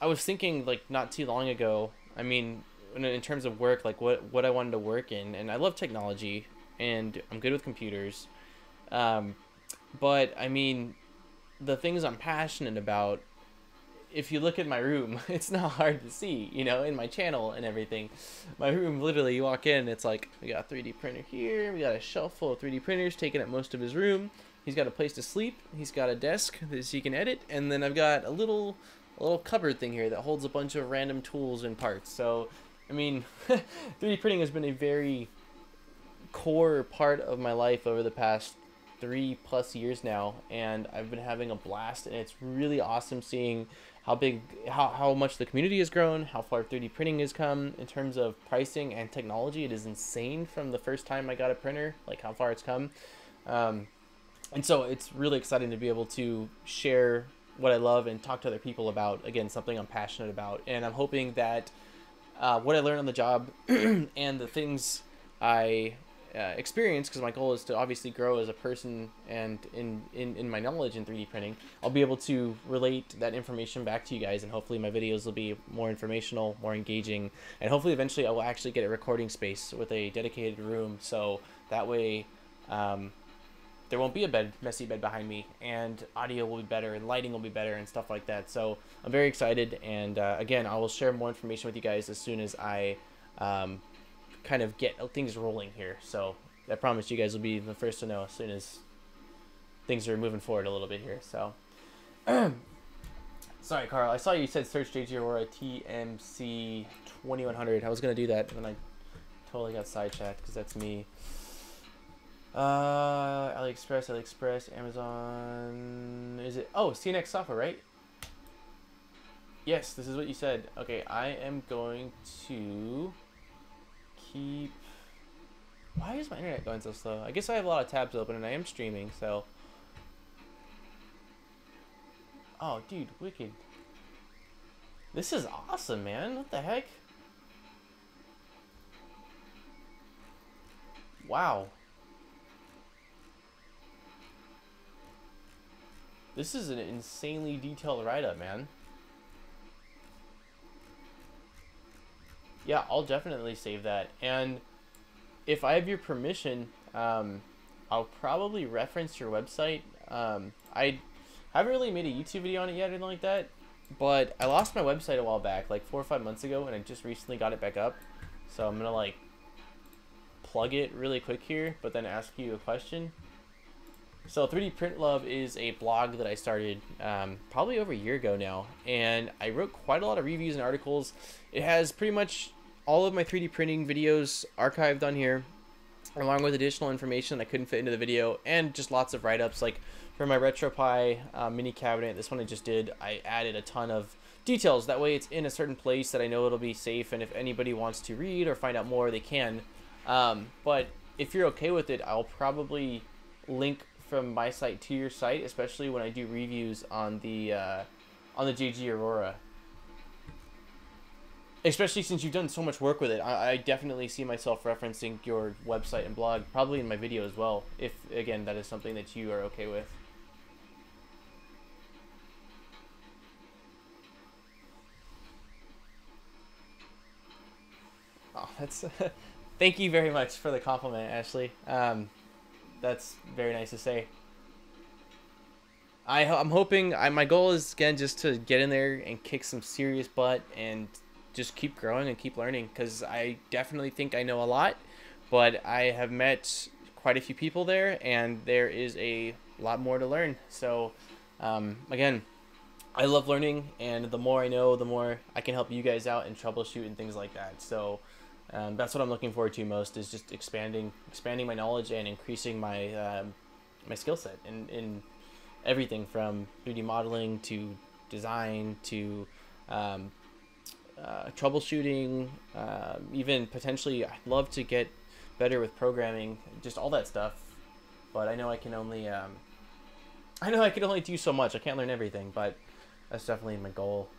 was thinking like not too long ago. I mean, in terms of work, like what I wanted to work in, and I love technology, and I'm good with computers. But I mean, the things I'm passionate about, if you look at my room, it's not hard to see, you know, in my channel and everything. My room, literally, you walk in, it's like, we got a 3D printer here, we got a shelf full of 3D printers taking up most of his room. He's got a place to sleep, he's got a desk that he can edit, and then I've got a little cupboard thing here that holds a bunch of random tools and parts. So, I mean, 3D printing has been a very core part of my life over the past 3+ years now, and I've been having a blast, and it's really awesome seeing how much the community has grown, how far 3D printing has come in terms of pricing and technology. It is insane from the first time I got a printer, like how far it's come. And so it's really exciting to be able to share what I love and talk to other people about, again, something I'm passionate about. And I'm hoping that what I learned on the job and the things I experience, because my goal is to obviously grow as a person and in my knowledge in 3D printing, I'll be able to relate that information back to you guys, and hopefully my videos will be more informational, more engaging, and hopefully eventually I will actually get a recording space with a dedicated room, so that way there won't be a messy bed behind me, and audio will be better, and lighting will be better, and stuff like that. So I'm very excited, and again, I will share more information with you guys as soon as I kind of get things rolling here. So I promise you guys will be the first to know as soon as things are moving forward a little bit here. So sorry, Carl, I saw you said search JGAurora TMC 2100. I was gonna do that, and then I totally got sidetracked because that's me. AliExpress, Amazon, is it? Oh, CNX software, right? Yes, this is what you said. Okay, I am going to keep... Why is my internet going so slow? I guess I have a lot of tabs open and I am streaming, so... Oh, dude, wicked. This is awesome, man. What the heck? Wow. This is an insanely detailed write-up, man. Yeah, I'll definitely save that. And if I have your permission, I'll probably reference your website. I haven't really made a YouTube video on it yet or anything like that, but I lost my website a while back, like 4 or 5 months ago, and I just recently got it back up. So I'm gonna like plug it really quick here, but then ask you a question. So 3D Print Love is a blog that I started probably over a year ago now, and I wrote quite a lot of reviews and articles. It has pretty much all of my 3D printing videos archived on here, along with additional information that I couldn't fit into the video, and just lots of write-ups. Like for my RetroPie mini cabinet, this one I just did, I added a ton of details. That way it's in a certain place that I know it'll be safe, and if anybody wants to read or find out more, they can. But if you're okay with it, I'll probably link from my site to your site, especially when I do reviews on the JGAurora. Especially since you've done so much work with it, I definitely see myself referencing your website and blog, probably in my video as well, if, again, that is something that you are okay with. Oh, that's... Thank you very much for the compliment, Ashley. That's very nice to say. I'm hoping, my goal is, again, just to get in there and kick some serious butt and just keep growing and keep learning, because I definitely think I know a lot, but I have met quite a few people there, and there is a lot more to learn. So again, I love learning, and the more I know, the more I can help you guys out and troubleshoot and things like that. So that's what I'm looking forward to most, is just expanding my knowledge and increasing my my skill set in everything from 3D modeling to design to troubleshooting, even potentially I'd love to get better with programming, just all that stuff. But I know I can only do so much. I can't learn everything, but that's definitely my goal.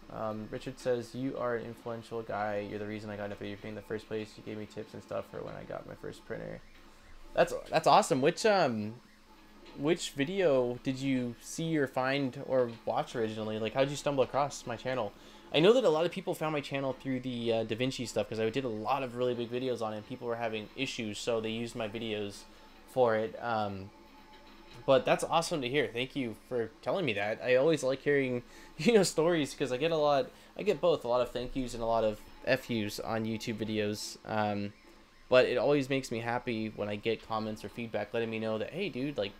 Richard says, you are an influential guy. You're the reason I got into 3D printing in the first place. You gave me tips and stuff for when I got my first printer. That's awesome. Which video did you see or find or watch originally? Like, how did you stumble across my channel? I know that a lot of people found my channel through the DaVinci stuff, because I did a lot of really big videos on it, and people were having issues, so they used my videos for it. But that's awesome to hear. Thank you for telling me that. I always like hearing, stories, because I get both a lot of thank yous and a lot of FUs on YouTube videos. But it always makes me happy when I get comments or feedback letting me know that, hey, dude, like,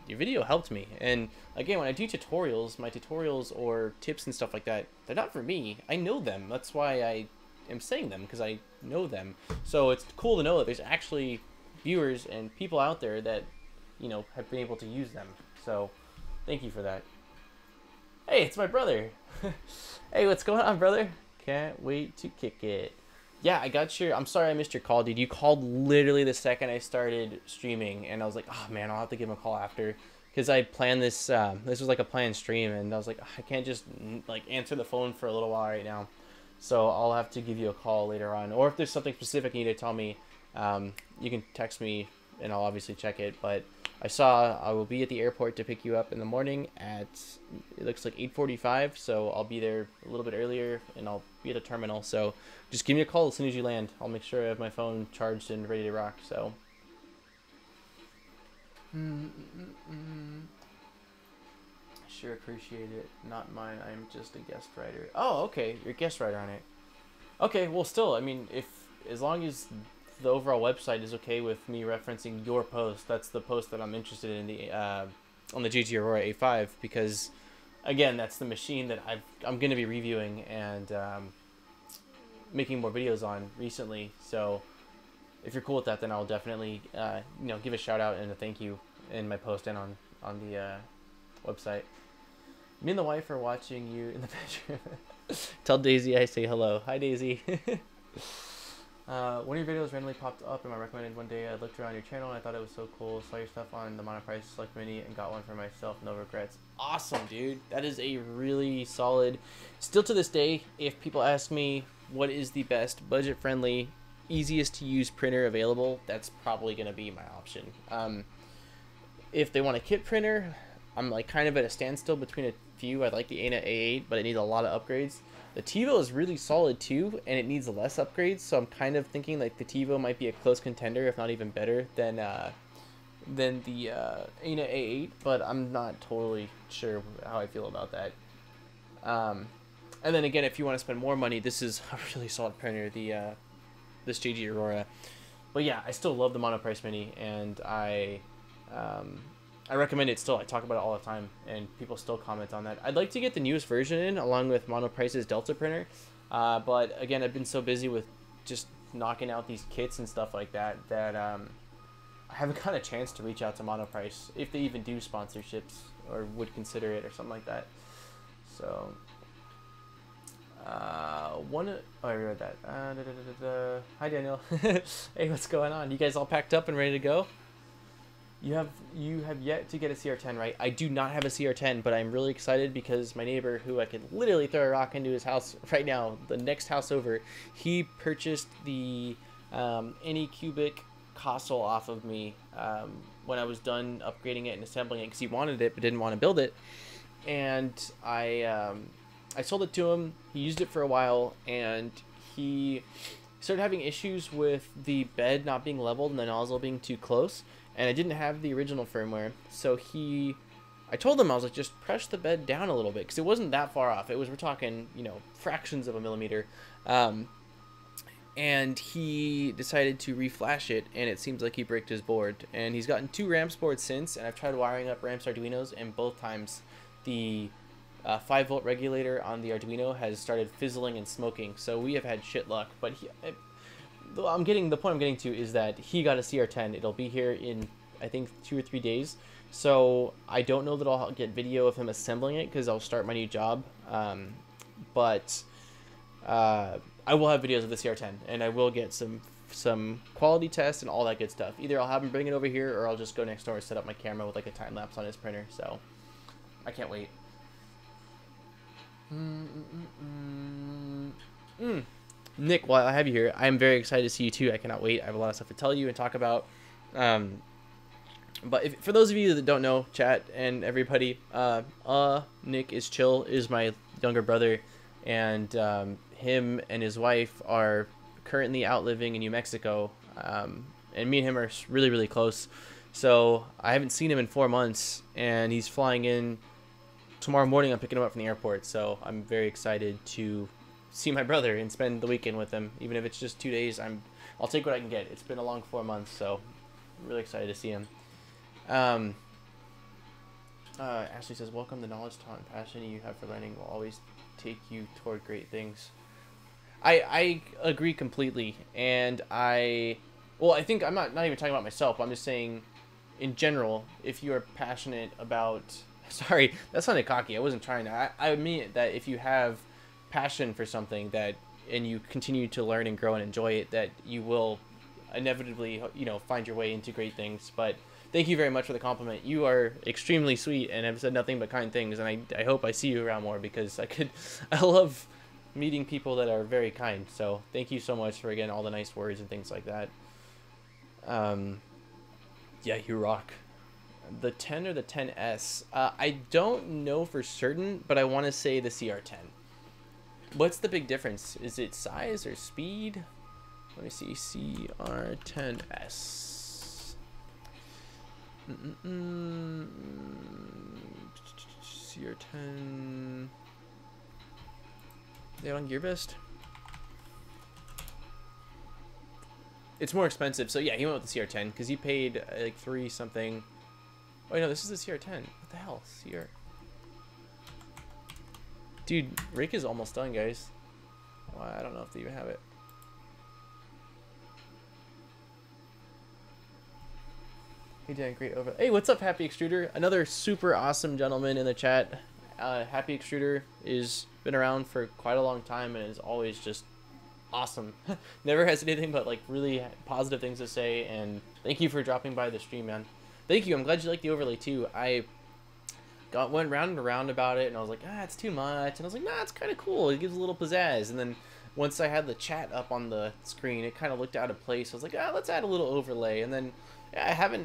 your video helped me. And again, when I do tutorials, my tutorials or tips and stuff like that, they're not for me. I know them. That's why I am saying them, because I know them. So it's cool to know that there's actually viewers and people out there that, have been able to use them. So thank you for that. Hey, it's my brother. Hey, what's going on, brother? Can't wait to kick it. Yeah, I got I'm sorry I missed your call, dude. You called literally the second I started streaming, and I was like, oh man, I'll have to give him a call after, because I planned this, this was like a planned stream, and I was like, I can't just like answer the phone for a little while right now. So I'll have to give you a call later on, or if there's something specific you need to tell me, you can text me and I'll obviously check it. But I saw I will be at the airport to pick you up in the morning at, it looks like 8:45, so I'll be there a little bit earlier, and I'll be at the terminal. So just give me a call as soon as you land. I'll make sure I have my phone charged and ready to rock. So. Sure, appreciate it. Not mine. I'm just a guest writer. Oh, okay. You're a guest writer on it. Okay. Well, still, I mean, as long as the overall website is okay with me referencing your post, that's the post that I'm interested in, the on the JGAurora A5, because again, that's the machine that I'm going to be reviewing and making more videos on recently. So if you're cool with that, then I'll definitely give a shout out and a thank you in my post and on the website. Me and the wife are watching you in the bedroom. Tell Daisy I say hello. Hi, Daisy. One of your videos randomly popped up in my recommended one day. I looked around your channel and I thought it was so cool. Saw your stuff on the Monoprice Select Mini and got one for myself. No regrets. Awesome, dude. That is a really solid. Still to this day, if people ask me what is the best budget-friendly, easiest to use printer available, that's probably going to be my option. If they want a kit printer, I'm like kind of at a standstill between a few. I like the Aina A8, but it needs a lot of upgrades. The TiVo is really solid too, and it needs less upgrades. So I'm kind of thinking like the TiVo might be a close contender, if not even better than the Aina A8. But I'm not totally sure how I feel about that. And then again, if you want to spend more money, this is a really solid printer. This JGAurora. But yeah, I still love the Monoprice Mini, and I recommend it still. I talk about it all the time, and people still comment on that. I'd like to get the newest version in, along with Monoprice's Delta printer. But again, I've been so busy with just knocking out these kits and stuff like that, that I haven't got a chance to reach out to Monoprice, if they even do sponsorships, or would consider it, or something like that. So, I read that. Hi, Daniel. Hey, what's going on? You guys all packed up and ready to go? You have yet to get a CR10, right? I do not have a CR10, but I'm really excited because my neighbor, who I could literally throw a rock into his house right now, the next house over, he purchased the Anycubic console off of me when I was done upgrading it and assembling it, because he wanted it but didn't want to build it. And I sold it to him. He used it for a while, and he started having issues with the bed not being leveled and the nozzle being too close. And I didn't have the original firmware, so I told him, I was like, just press the bed down a little bit, because it wasn't that far off. We're talking, fractions of a millimeter. And he decided to reflash it, and it seems like he bricked his board. And he's gotten 2 ramps boards since, and I've tried wiring up ramps Arduinos, and both times the 5-volt regulator on the Arduino has started fizzling and smoking. So we have had shit luck, but the point I'm getting to is that he got a CR10. It'll be here in, I think, 2 or 3 days. So I don't know that I'll get video of him assembling it, because I'll start my new job. But I will have videos of the CR10, and I will get some quality tests and all that good stuff. Either I'll have him bring it over here, or I'll just go next door and set up my camera with like a time lapse on his printer. So I can't wait. Nick, while I have you here, I'm very excited to see you too. I cannot wait. I have a lot of stuff to tell you and talk about. But for those of you that don't know, chat and everybody, Nick is my younger brother, and him and his wife are currently out living in New Mexico, and me and him are really, really close. So I haven't seen him in 4 months, and he's flying in tomorrow morning. I'm picking him up from the airport, so I'm very excited to see my brother and spend the weekend with him. Even if it's just 2 days, I'll take what I can get. It's been a long 4 months, so I'm really excited to see him. Ashley says, welcome. The knowledge, talent, and passion you have for learning will always take you toward great things. I agree completely, and I think I'm not even talking about myself. I'm just saying, in general, if you are passionate about, sorry, that sounded cocky. I wasn't trying to. I mean that if you have passion for something and you continue to learn and grow and enjoy it, that you will inevitably, find your way into great things. But thank you very much for the compliment. You are extremely sweet and have said nothing but kind things, and I hope I see you around more, because I love meeting people that are very kind. So thank you so much for, again, all the nice words and things like that. Yeah, you rock. The 10 or the 10S? I don't know for certain, but I want to say the CR10. What's the big difference? Is it size or speed? Let me see. CR10S. CR10. They on GearBest? It's more expensive, so yeah, he went with the CR10 because he paid like 3 something. Oh no, this is the CR10. What the hell, CR? Dude, Rick is almost done, guys. Well, I don't know if they even have it. He did a great over. Hey, what's up, Happy Extruder? Another super awesome gentleman in the chat. Happy Extruder is been around for quite a long time and is always just awesome. Never has anything but like really positive things to say, and thank you for dropping by the stream, man. Thank you. I'm glad you like the overlay too. I went round and around about it, and I was like, it's too much, and I was like, nah, it's kind of cool. It gives a little pizzazz. And then once I had the chat up on the screen, it kind of looked out of place. I was like, let's add a little overlay. And then I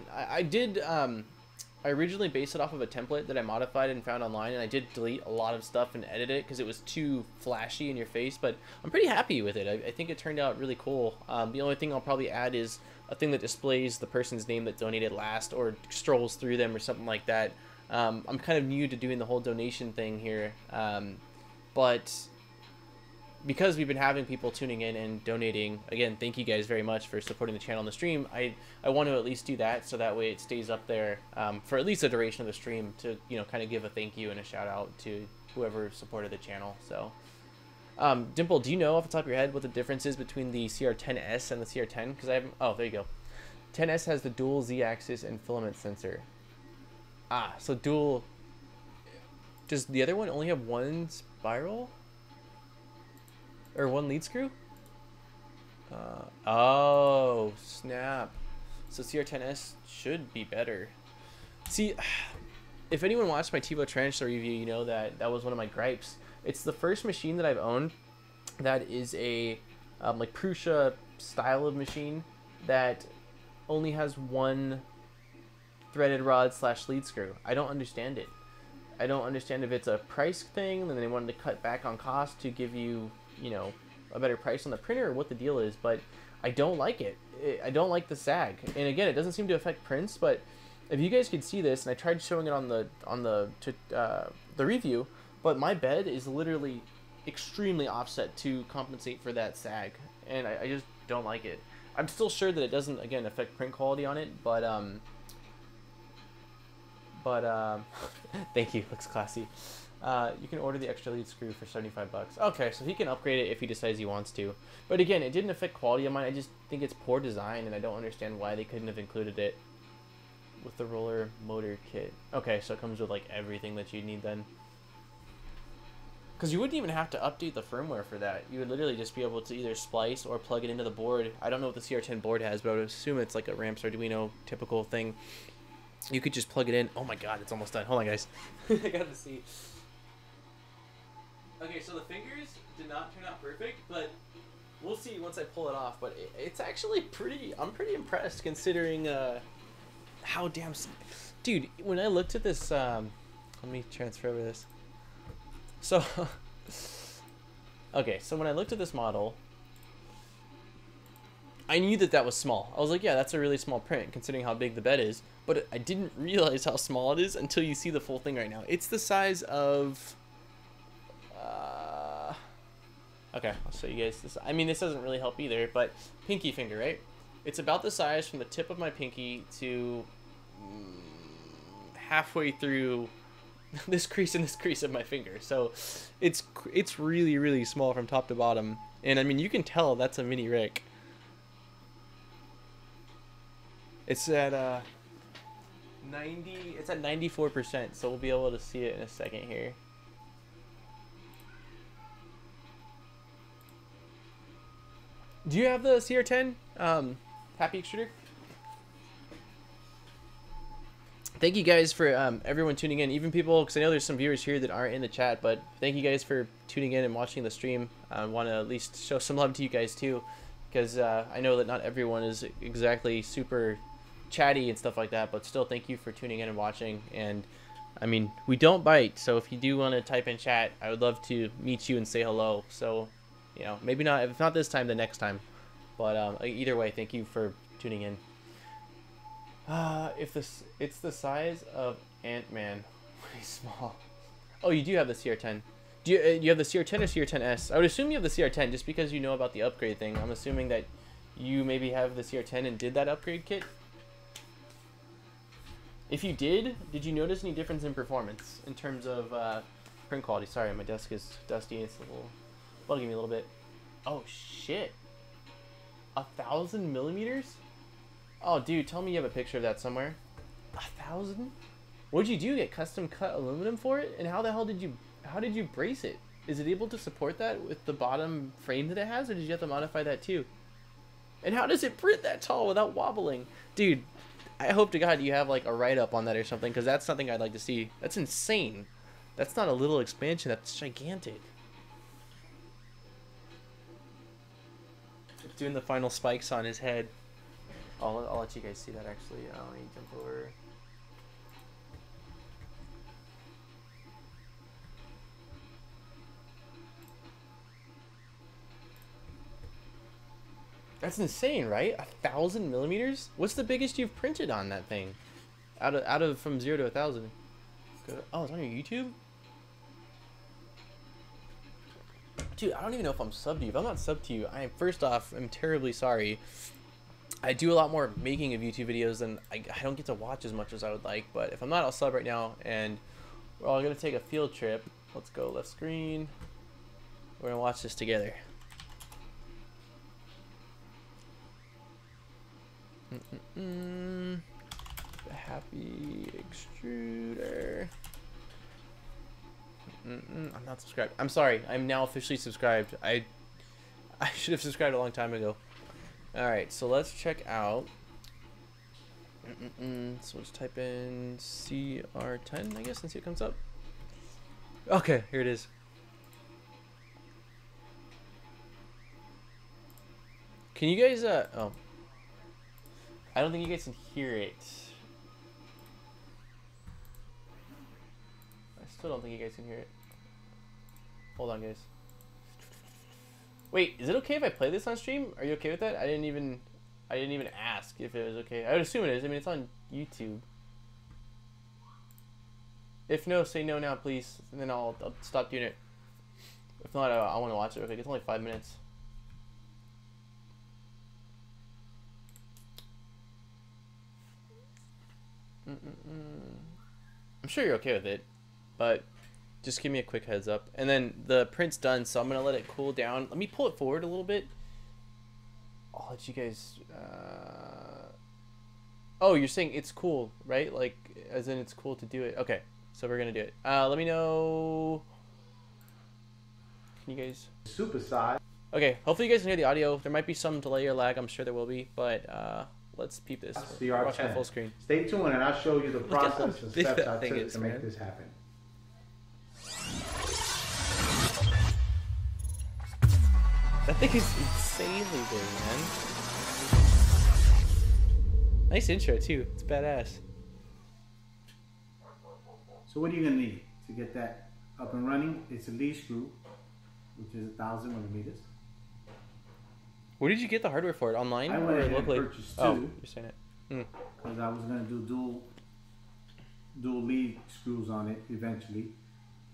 originally based it off of a template that I modified and found online, and I did delete a lot of stuff and edit it because it was too flashy in your face, but I'm pretty happy with it. I think it turned out really cool. The only thing I'll probably add is a thing that displays the person's name that donated last or strolls through them or something like that. I'm kind of new to doing the whole donation thing here, but because we've been having people tuning in and donating, again, thank you guys very much for supporting the channel on the stream. I want to at least do that so that way it stays up there for at least the duration of the stream to, you know, kind of give a thank you and a shout out to whoever supported the channel. So, Dimple, do you know off the top of your head what the difference is between the CR10S and the CR10? Because I haven't. Oh, there you go. 10S has the dual Z-axis and filament sensor. So dual. Does the other one only have one spiral? Or one lead screw? Oh, snap. So CR10S should be better. See, if anyone watched my T-Bow Trench review, you know that was one of my gripes. It's the first machine that I've owned that is a like Prusa style of machine that only has one threaded rod / lead screw. I don't understand it. I don't understand if it's a price thing and then they wanted to cut back on cost to give you, you know, a better price on the printer, or what the deal is, but I don't like it. I don't like the sag. And again, it doesn't seem to affect prints, but if you guys could see this, and I tried showing it on the review, but my bed is literally extremely offset to compensate for that sag, and I just don't like it. I'm still sure that it doesn't, again, affect print quality on it, but thank you, looks classy. You can order the extra lead screw for 75 bucks. Okay, so he can upgrade it if he decides he wants to. But again, it didn't affect quality of mine. I just think it's poor design, and I don't understand why they couldn't have included it with the roller motor kit. Okay, so it comes with like everything that you need then. Because you wouldn't even have to update the firmware for that. You would literally just be able to either splice or plug it into the board. I don't know what the CR10 board has, but I would assume it's like a Ramps Arduino typical thing. You could just plug it in. Oh my god, it's almost done. Hold on, guys. I gotta see. Okay, so the fingers did not turn out perfect, but we'll see once I pull it off. But it's actually pretty, I'm pretty impressed considering how damn... Dude, when I looked at this, let me transfer over this. So, okay, so when I looked at this model, I knew that was small. I was like, yeah, that's a really small print considering how big the bed is. But I didn't realize how small it is until you see the full thing right now. It's the size of... okay, I'll show you guys this. I mean, this doesn't really help either, but pinky finger, right? It's about the size from the tip of my pinky to halfway through this crease and this crease of my finger. So it's really, really small from top to bottom. And I mean, you can tell that's a mini Rick. It's at 94%, so we'll be able to see it in a second here. Do you have the CR10, Happy Extruder? Thank you guys for everyone tuning in, even people, because I know there's some viewers here that aren't in the chat, but thank you guys for tuning in and watching the stream. I want to at least show some love to you guys too, because I know that not everyone is exactly super chatty and stuff like that, but still thank you for tuning in and watching. And I mean, we don't bite, so if you do want to type in chat, I would love to meet you and say hello. So, you know, maybe not, if not this time, the next time. But either way, thank you for tuning in. If this, it's the size of Ant-Man, pretty small. Oh, you do have the CR10. Do you have the CR10 or CR10S? I would assume you have the CR10 just because you know about the upgrade thing. I'm assuming that you maybe have the CR10 and did that upgrade kit. If you did you notice any difference in performance in terms of print quality? Sorry, my desk is dusty. It's a little bugging me a little bit. Oh shit! 1,000 millimeters? Oh, dude, tell me you have a picture of that somewhere. 1,000? What'd you do? Get custom cut aluminum for it? And how the hell did you? How did you brace it? Is it able to support that with the bottom frame that it has, or did you have to modify that too? And how does it print that tall without wobbling? Dude, I hope to God you have like a write-up on that or something, because that's something I'd like to see. That's insane. That's not a little expansion, that's gigantic. Doing the final spikes on his head. I'll let you guys see that actually. Let me jump over. That's insane, right? 1,000 millimeters? What's the biggest you've printed on that thing? Out of from 0 to 1,000. Oh, it's on your YouTube? Dude, I don't even know if I'm subbed to you. If I'm not subbed to you, first off, I'm terribly sorry. I do a lot more making of YouTube videos than I don't get to watch as much as I would like. But if I'm not, I'll sub right now. And we're all going to take a field trip. Let's go left screen. We're going to watch this together. The happy extruder. I'm not subscribed. I'm sorry. I'm now officially subscribed. I should have subscribed a long time ago. Alright, so let's check out. So let's type in CR10, I guess, and see what comes up. Okay, here it is. Can you guys, oh. I don't think you guys can hear it. I still don't think you guys can hear it. Hold on, guys. Wait, is it okay if I play this on stream? Are you okay with that? I didn't even ask if it was okay. I would assume it is. I mean, it's on YouTube. If no, say no now, please, and then I'll stop doing it. If not, I want to watch it real quick. It's only 5 minutes. I'm sure you're okay with it, but just give me a quick heads up. And then the print's done, so I'm gonna let it cool down. Let me pull it forward a little bit. I'll let you guys. Oh, you're saying it's cool, right? Like, as in it's cool to do it. Okay, so we're gonna do it. Let me know. Can you guys? Super size. Okay, hopefully you guys can hear the audio. There might be some delay or lag. I'm sure there will be, but let's peep this. We're watching full screen. Stay tuned, and I'll show you the process and steps I took to make this happen. That thing is insanely big, man. Nice intro too. It's badass. So what are you gonna need to get that up and running? It's a lead screw, which is 1,000 millimeters. Where did you get the hardware for it? Online? I went ahead and purchased two. Oh, you're saying it. Because I was gonna do dual lead screws on it eventually.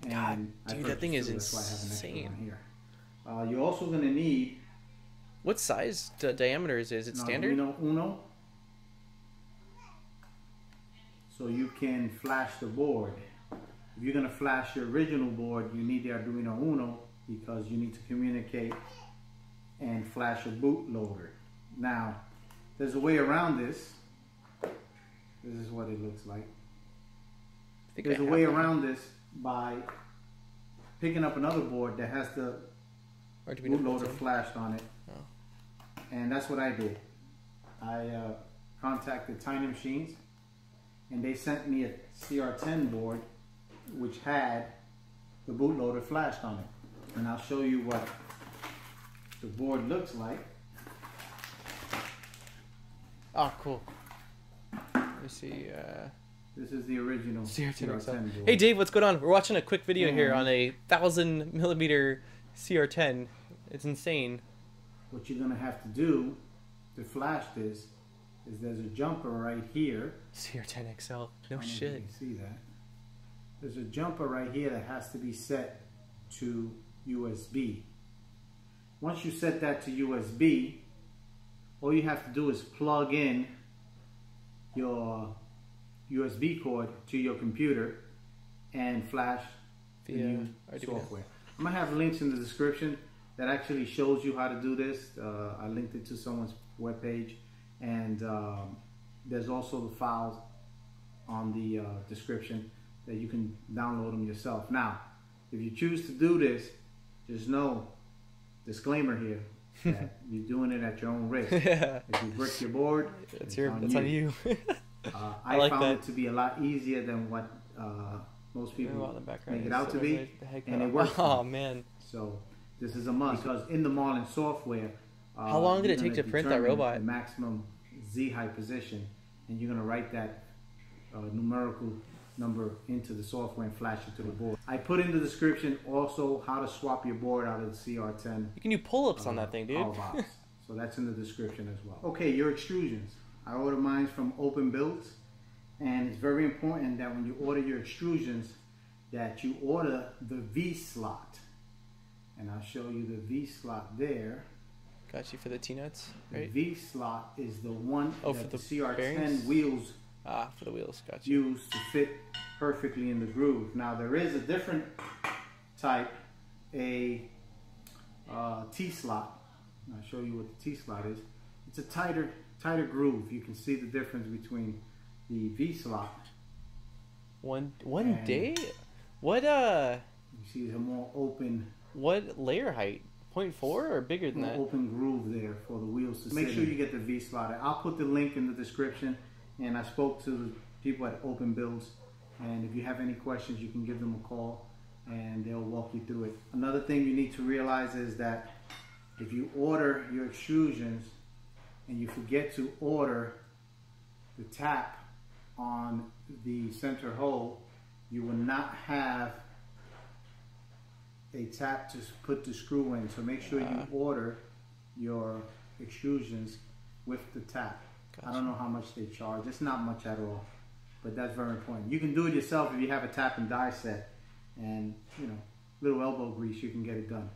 And God, dude, that thing is insane. Here. You're also gonna need. What size diameter is it? Is it standard? Uno. So you can flash the board. If you're gonna flash your original board, you need the Arduino Uno because you need to communicate and flash a bootloader. Now, there's a way around this. This is what it looks like. There's a way around this by picking up another board that has the bootloader flashed on it. Oh. And that's what I did. I contacted Tiny Machines, and they sent me a CR10 board which had the bootloader flashed on it. And I'll show you what the board looks like. Oh, cool. Let me see. This is the original CR10 XL. board. Hey Dave, what's going on? We're watching a quick video here on a 1000mm CR10. It's insane. What you're gonna have to do to flash this is there's a jumper right here. CR10 XL. No I don't know shit. if you can see that. There's a jumper right here that has to be set to USB. Once you set that to USB, all you have to do is plug in your USB cord to your computer and flash the new software. I'm gonna have links in the description that actually shows you how to do this. I linked it to someone's webpage, and there's also the files on the description that you can download them yourself. Now, if you choose to do this, just know, disclaimer here, that you're doing it at your own risk. Yeah. If you brick your board, That's on you. I like found it to be a lot easier than what most people make it out to be, and it works. Oh man! So this is a must, because in the Marlin software, how long did it take to print that robot? The maximum Z height position, and you're gonna write that numerical number into the software and flash it to the board. I put in the description also how to swap your board out of the CR10. You can do pull-ups on that thing, dude. Box. So that's in the description as well. Okay, your extrusions. I order mine from Open Builds, and it's very important that when you order your extrusions that you order the V slot. And I'll show you the V slot there. Got you for the T-nuts, right? The V slot is the one that for the CR10 bearings? wheels for the wheels, got you. use to fit perfectly in the groove. Now there is a different type, a T slot. I'll show you what the T slot is. It's a tighter groove. You can see the difference between the V slot. One day? What you see the more open. What layer height? 0.4 or bigger than that? Open groove there for the wheels to make sure you get the V slot. I'll put the link in the description, and I spoke to the people at Open Builds, and if you have any questions you can give them a call and they'll walk you through it. Another thing you need to realize is that if you order your extrusions and you forget to order the tap on the center hole, you will not have a tap to put the screw in. So make sure you order your extrusions with the tap. Gotcha. I don't know how much they charge. It's not much at all, but that's very important. You can do it yourself if you have a tap and die set, and little elbow grease, you can get it done.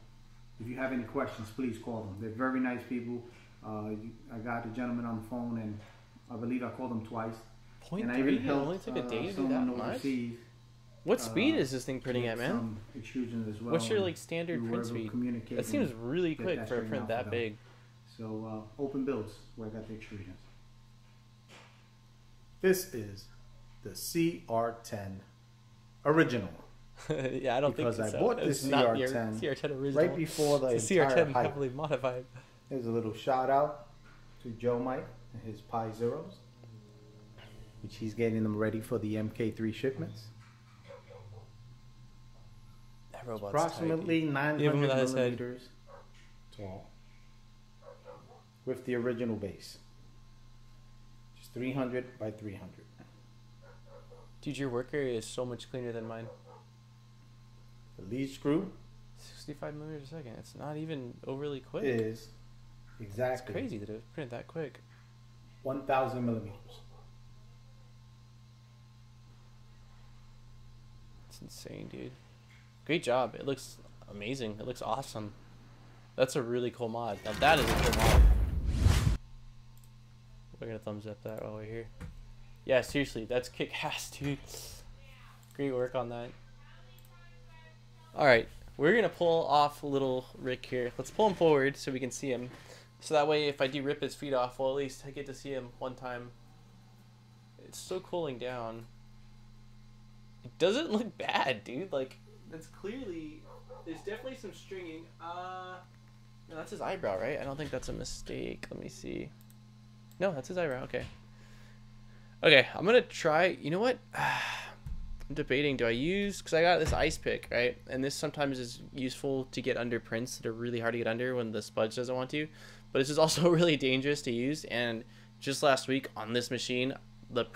If you have any questions, please call them. They're very nice people. I got the gentleman on the phone, and I believe I called him twice. 0.3? And I even helped only took a day to do that someone much? overseas. What speed is this thing printing at, man? Some extrusions as well. What's your standard print speed? That seems really quick for a print that big. So Open Builds, where I got the extrusions. This is the CR10 original. Yeah, I don't think so. Because I bought this CR10 original. Right before the entire CR10 hype. heavily modified. Here's a little shout out to Joe Mike and his Pi Zeros, which he's getting them ready for the MK3 shipments. That robot's approximately 900 millimeters tall, with the original base. Just 300 by 300. Dude, your work area is so much cleaner than mine. The lead screw, 65 millimeters a second. It's not even overly quick. is exactly. It's crazy that it printed that quick. 1,000 millimeters. It's insane, dude. Great job. It looks amazing. It looks awesome. That's a really cool mod. Now that is a cool mod. We're gonna thumbs up that while we're here. Yeah, seriously, that's kick-ass, dude. Great work on that. Alright, we're gonna pull off little Rick here. Let's pull him forward so we can see him. So that way, if I do rip his feet off, well, at least I get to see him one time. It's still cooling down. It doesn't look bad, dude. Like, that's clearly... There's definitely some stringing. No, that's his eyebrow, right? I don't think that's a mistake. Let me see. No, that's his eyebrow. Okay. Okay, I'm gonna try... You know what? I'm debating. Do I use... Because I got this ice pick, right? And this sometimes is useful to get under prints that are really hard to get under when the spudge doesn't want to. But this is also really dangerous to use. And just last week on this machine,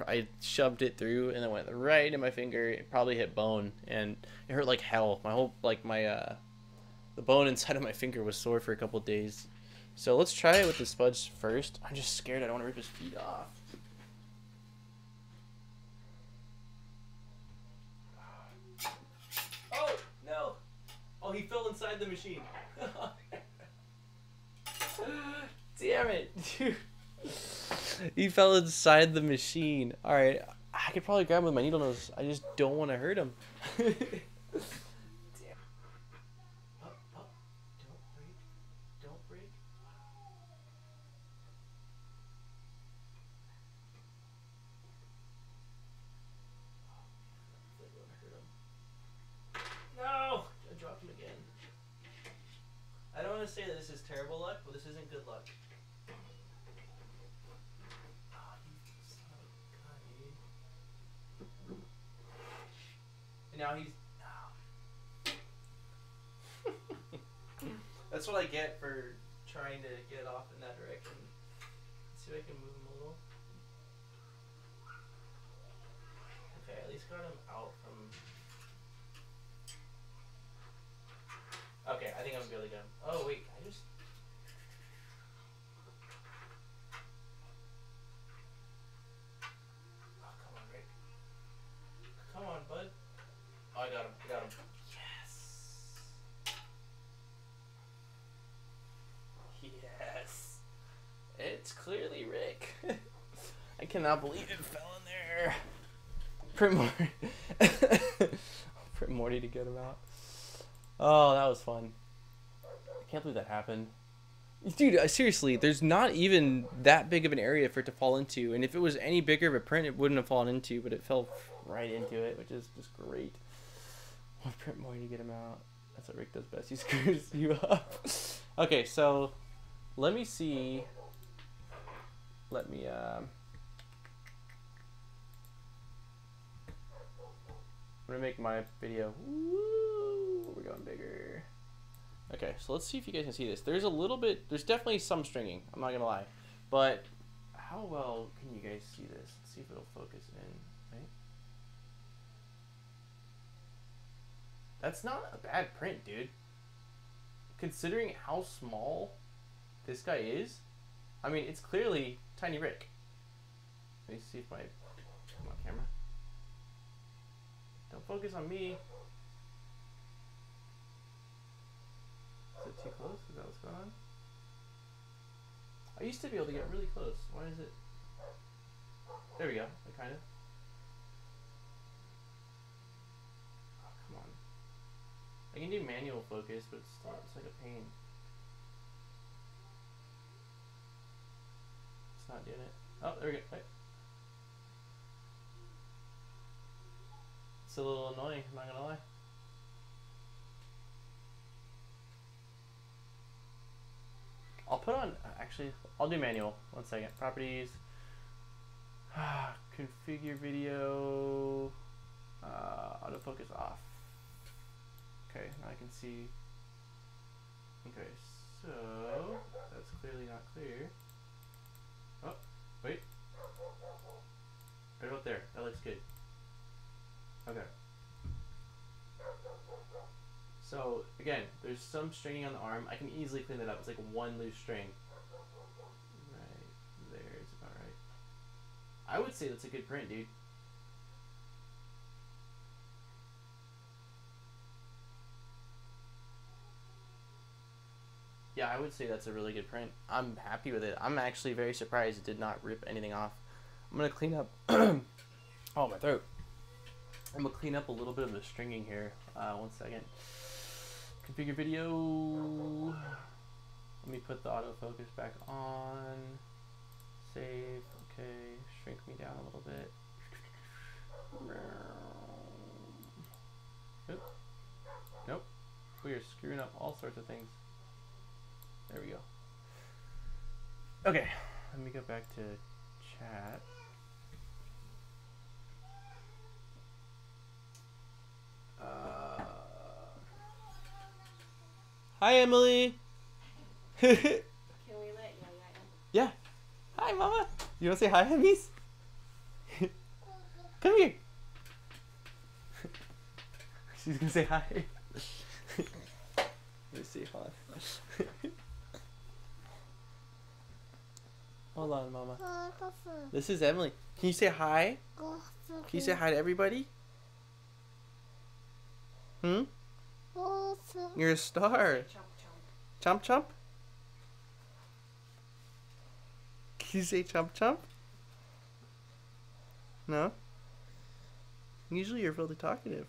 I shoved it through and it went right in my finger. It probably hit bone and it hurt like hell. My whole the bone inside of my finger was sore for a couple days. So let's try it with the sponge first. I'm just scared I don't want to rip his feet off. Oh no! Oh, he fell inside the machine. Damn it, dude. He fell inside the machine. Alright, I could probably grab him with my needle nose. I just don't want to hurt him. Damn. Up, up. Don't break. Don't break. No! I dropped him again. I don't want to say that this is terrible luck, but this isn't good luck. Now he's. Oh. That's what I get for trying to get off in that direction. Let's see if I can move him a little. Okay, at least got him out from. Okay, I think I'm gonna be able to get him. Oh wait, I just. Oh, come on, Rick. Come on, bud. Oh, I got him. I got him. Yes. Yes. It's clearly Rick. I cannot believe it fell in there. Print Morty. Print Morty to get him out. Oh, that was fun. I can't believe that happened. Dude, seriously, there's not even that big of an area for it to fall into. And if it was any bigger of a print, it wouldn't have fallen into, but it fell right into it, which is just great. I'll print more to get him out. That's what Rick does best. He screws you up. Okay, so let me see. Let me I'm gonna make my video. Woo, we're going bigger. Okay, so let's see if you guys can see this. There's a little bit, there's definitely some stringing, I'm not gonna lie. But how well can you guys see this? Let's see if it'll focus in, right? That's not a bad print, dude. Considering how small this guy is, I mean, it's clearly Tiny Rick. Let me see if my, come on, camera. Don't focus on me. Is it too close? Is that what's going on? I used to be able to get really close. Why is it? There we go. I kind of. Oh, come on. I can do manual focus, but it's still, it's like a pain. It's not doing it. Oh, there we go. Right. It's a little annoying, I'm not gonna lie. I'll put on, actually, I'll do manual. 1 second. Properties. Configure video. Autofocus off. Okay, now I can see. Okay, so that's clearly not clear. Oh, wait. Right about there. That looks good. Okay. So again, there's some stringing on the arm. I can easily clean that up. It's like one loose string. Right there is about right. I would say that's a good print, dude. Yeah, I would say that's a really good print. I'm happy with it. I'm actually very surprised it did not rip anything off. I'm gonna clean up. Oh, my throat. I'm gonna clean up a little bit of the stringing here. 1 second. Configure video. Let me put the autofocus back on. Save. Okay. Shrink me down a little bit. Nope. Nope. We are screwing up all sorts of things. There we go. Okay. Let me go back to chat. Hi, Emily. Can we let Yaya in? Yeah. Hi, Mama. You want to say hi, Hemis? Come here. She's gonna say hi. Let me see, hold on. Hold on, Mama. This is Emily. Can you say hi? Can you say hi to everybody? Hmm? You're a star. Chomp chomp? Can you say chomp chomp? No? Usually you're really talkative.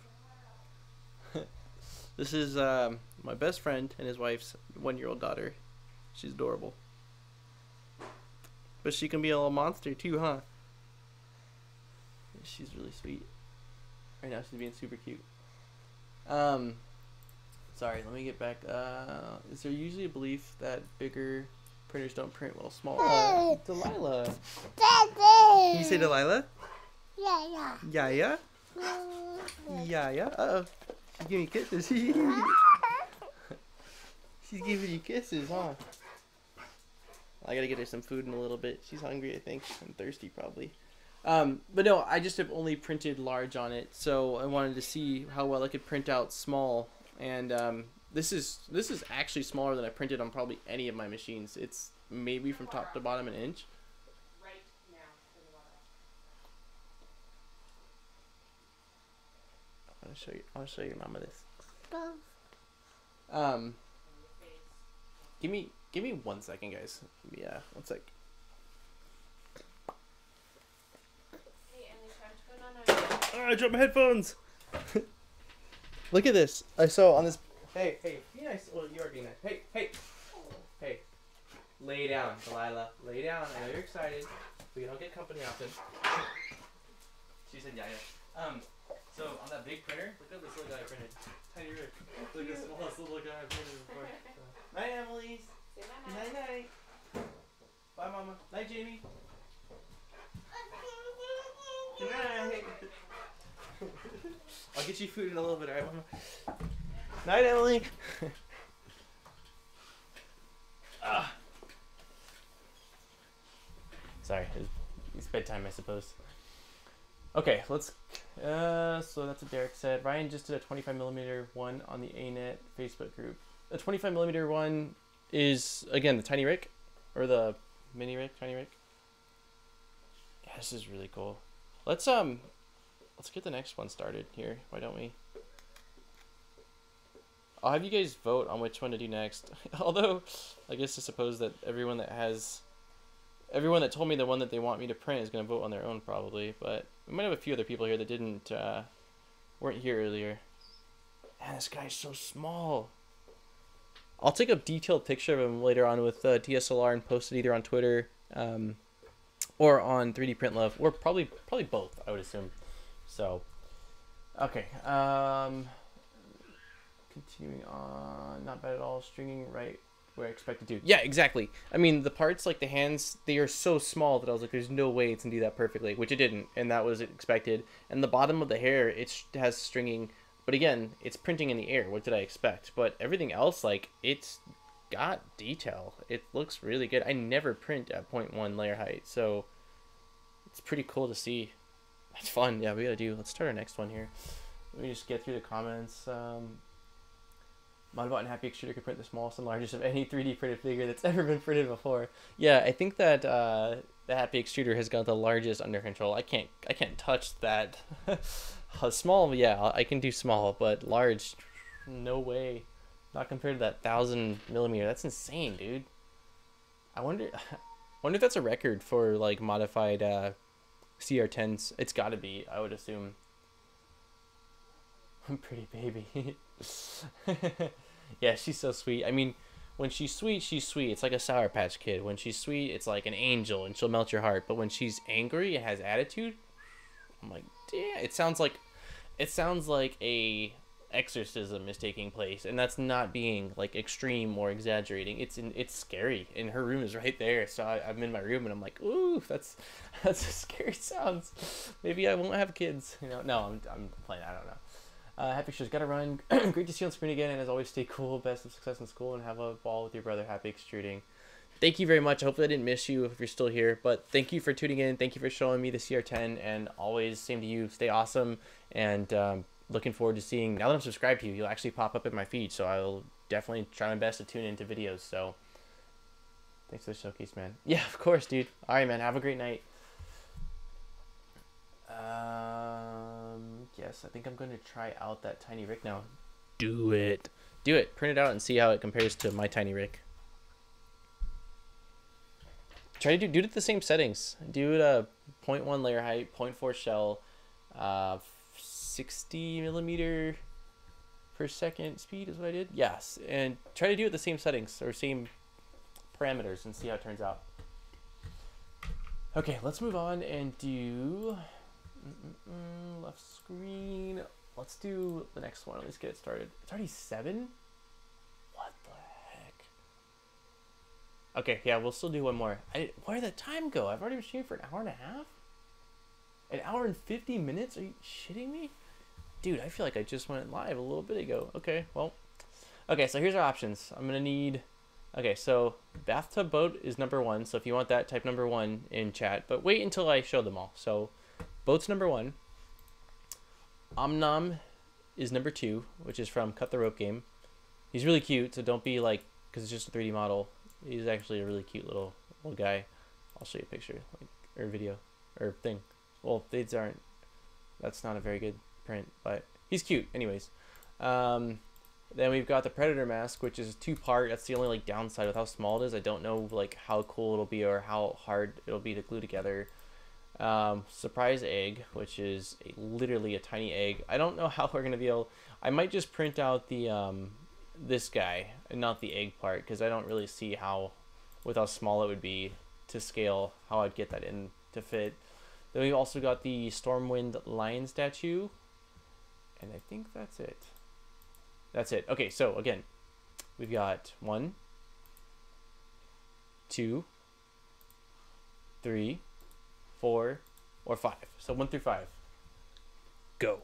This is my best friend and his wife's 1-year-old daughter. She's adorable. But she can be a little monster too, huh? She's really sweet. Right now she's being super cute. Sorry, let me get back. Is there usually a belief that bigger printers don't print well small? Delilah. Can you say Delilah? Yeah. Yeah. Yeah. Uh-oh. She's giving you kisses. She's giving you kisses, huh? I gotta get her some food in a little bit. She's hungry, I think, and thirsty probably. But no, I just have only printed large on it, so I wanted to see how well I could print out small. And this is actually smaller than I printed on probably any of my machines. It's maybe from top to bottom an inch. Right now, I'll show your mama this. Give me 1 second, guys. Yeah, 1 sec. Hey, Emily, time to go on. Oh, I dropped my headphones. Look at this. I saw on this. Hey, be nice. Well, you are being nice. Hey. Lay down, Delilah. Lay down. I know you're excited. We don't get company often. She said, yeah. So on that big printer, look at this little guy I printed. Tiny Rick. Look at this smallest little guy I printed before. So. Night, Emily's. Say bye, Night. Bye, Mama. Night, Jamie. Good night. I'll get you food in a little bit, alright, Mama? Night, Emily. Sorry, it's bedtime, I suppose. Okay, let's. So that's what Derek said. Ryan just did a 25mm one on the ANET Facebook group. The 25mm one is again the tiny Rick, or the mini Rick, tiny Rick. Yeah, this is really cool. Let's get the next one started here. Why don't we? I'll have you guys vote on which one to do next. Although, I guess I suppose that everyone that told me the one that they want me to print is going to vote on their own probably. But we might have a few other people here that weren't here earlier. Man, this guy's so small. I'll take a detailed picture of him later on with DSLR and post it either on Twitter or on 3D Print Love, or probably both, I would assume. So, okay. Continuing on, not bad at all. Stringing right where I expected to. Yeah, exactly. I mean, the parts like the hands, they are so small that I was like, there's no way it's gonna do that perfectly, which it didn't, and that was expected. And the bottom of the hair, it has stringing, but again, it's printing in the air. What did I expect? But everything else, like, it's got detail. It looks really good. I never print at 0.1 layer height, so it's pretty cool to see. That's fun. Yeah, let's start our next one here. Let me just get through the comments. Modbot and Happy Extruder could print the smallest and largest of any 3D printed figure that's ever been printed before. Yeah, I think that the Happy Extruder has got the largest under control. I can't touch that. Small, yeah, I can do small, but large, no way. Not compared to that 1000mm. That's insane, dude. I wonder if that's a record for like modified CR10s. It's got to be, I would assume. Pretty baby. Yeah, she's so sweet. I mean, when she's sweet, she's sweet. It's like a Sour Patch Kid. When she's sweet, it's like an angel, and she'll melt your heart. But when she's angry and has attitude, I'm like, damn. It sounds like a exorcism is taking place, and that's not being like extreme or exaggerating. It's scary, and her room is right there. So I'm in my room, and I'm like, ooh, that's a scary sounds. Maybe I won't have kids. You know, no, I'm playing. I don't know. Happy Extruder's gotta run. Great to see you on screen again, and as always, stay cool. Best of success in school, and have a ball with your brother. Happy Extruding. thank you very much. Hopefully I didn't miss you if you're still here, but thank you for tuning in. Thank you for showing me the CR10, and always same to you. Stay awesome, and looking forward to seeing, now that I'm subscribed to you, you'll actually pop up in my feed, so I'll definitely try my best to tune into videos. So thanks for the showcase, man. Yeah, of course, dude. All right, man. Have a great night. Yes, I think I'm going to try out that tiny rig now. Do it. Do it. Print it out and see how it compares to my tiny rig. Try to do it at the same settings. Do it a 0.1 layer height, 0.4 shell, 60 millimeter per second speed is what I did. Yes, and try to do it the same settings or same parameters and see how it turns out. Okay, let's move on and do left screen. Let's do the next one. Let's get it started. It's already 7? What the heck? Okay, yeah, we'll still do one more. Where did the time go? I've already been shooting for an hour and a half? An hour and 50 minutes? Are you shitting me? Dude, I feel like I just went live a little bit ago. Okay, well. Okay, so here's our options. I'm going to need... Okay, so bathtub boat is number 1. So if you want that, type number 1 in chat. But wait until I show them all. So boat's number 1. Omnom is number 2, which is from Cut the Rope Game. He's really cute, so don't be like, because it's just a 3D model. He's actually a really cute little guy. I'll show you a picture, like, or video, or thing. Well, these aren't. That's not a very good print, but he's cute. Anyways, then we've got the Predator mask, which is 2-part. That's the only like downside with how small it is. I don't know like how cool it'll be or how hard it'll be to glue together. Surprise egg, which is literally a tiny egg. I don't know how we're gonna be able. I might just print out the this guy and not the egg part, because I don't really see how, with how small it would be to scale, how I'd get that in to fit. Then we've also got the Stormwind lion statue, and I think that's it. That's it. Okay, so again, we've got 1, 2, 3, 4, or 5. So 1 through 5. Go.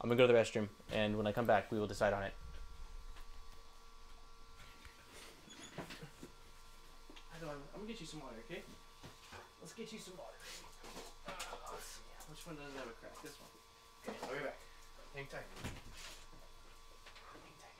I'm gonna go to the restroom, and when I come back, we will decide on it. I'm gonna get you some water, okay? Let's get you some water. Let's see. Which one doesn't have a crack? This one. Okay, I'll be back. Hang tight. Hang tight.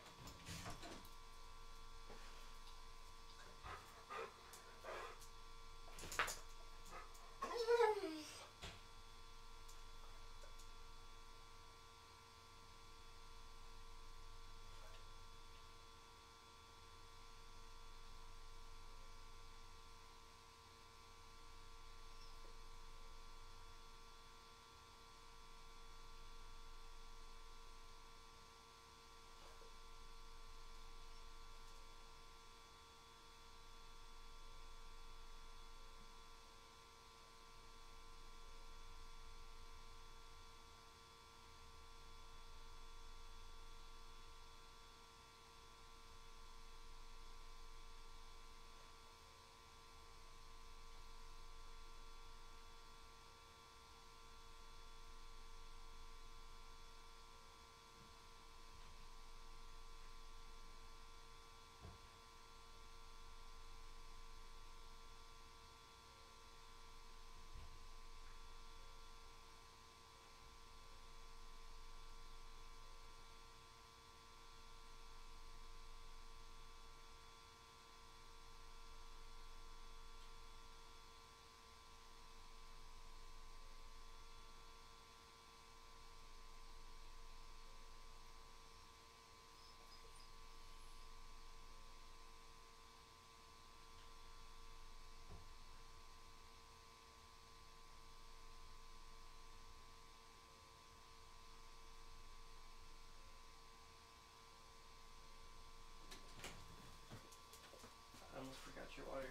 Your water.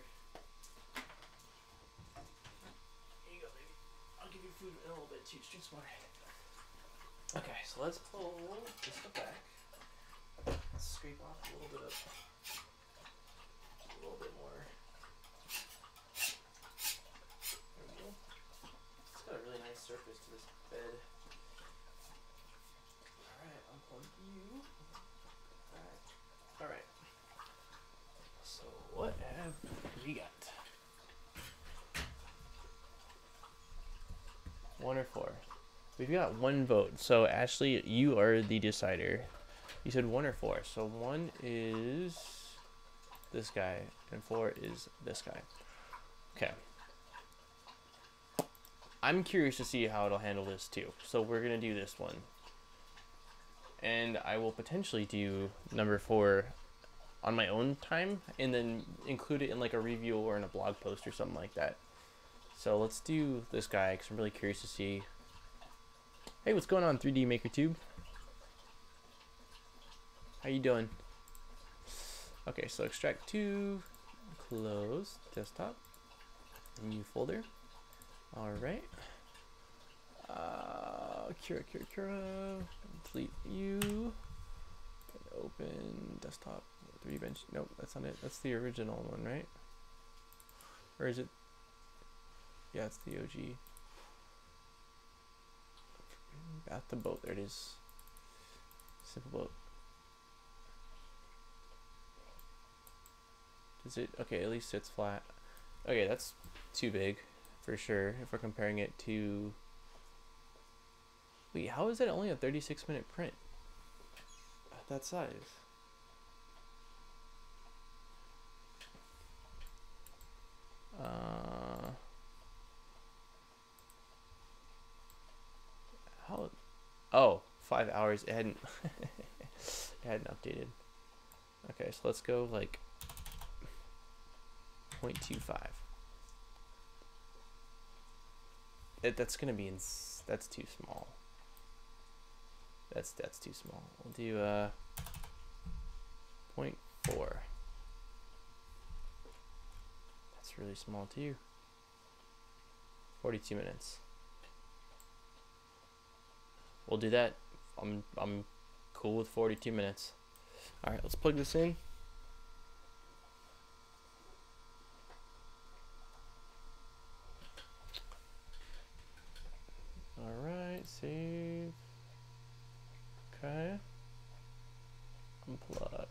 Here you go, baby. I'll give you food in a little bit too. Drink some water. Okay, so let's pull this stuff back. Let's scrape off a little bit more. There we go. It's got a really nice surface to this bed. Alright, unplug you. Alright. So what have we got? 1 or 4. We've got 1 vote. So Ashley, you are the decider. You said 1 or 4. So 1 is this guy, and 4 is this guy. Okay. I'm curious to see how it'll handle this too. So we're gonna do this one. And I will potentially do number 4 on my own time and then include it in like a review or in a blog post or something like that. So let's do this guy because I'm really curious to see. Hey, what's going on, 3D Maker Tube? How you doing? Okay, so extract to, close, desktop, new folder. All right. Cura, delete you. Open desktop, 3D bench. Nope, that's not it. That's the original one, right? Or is it? Yeah, it's the OG. Bathtub boat. There it is. Simple boat. Does it? Okay, at least it's flat. Okay, that's too big for sure if we're comparing it to. Wait, how is it only a 36-minute print at that size? How? Oh, 5 hours. It hadn't. It hadn't updated. Okay, so let's go like 0.25. That's gonna be that's too small. That's too small. We'll do 0.4. That's really small too. 42 minutes. We'll do that. I'm cool with 42 minutes. All right, let's plug this in. All right, save. Okay. Unplug.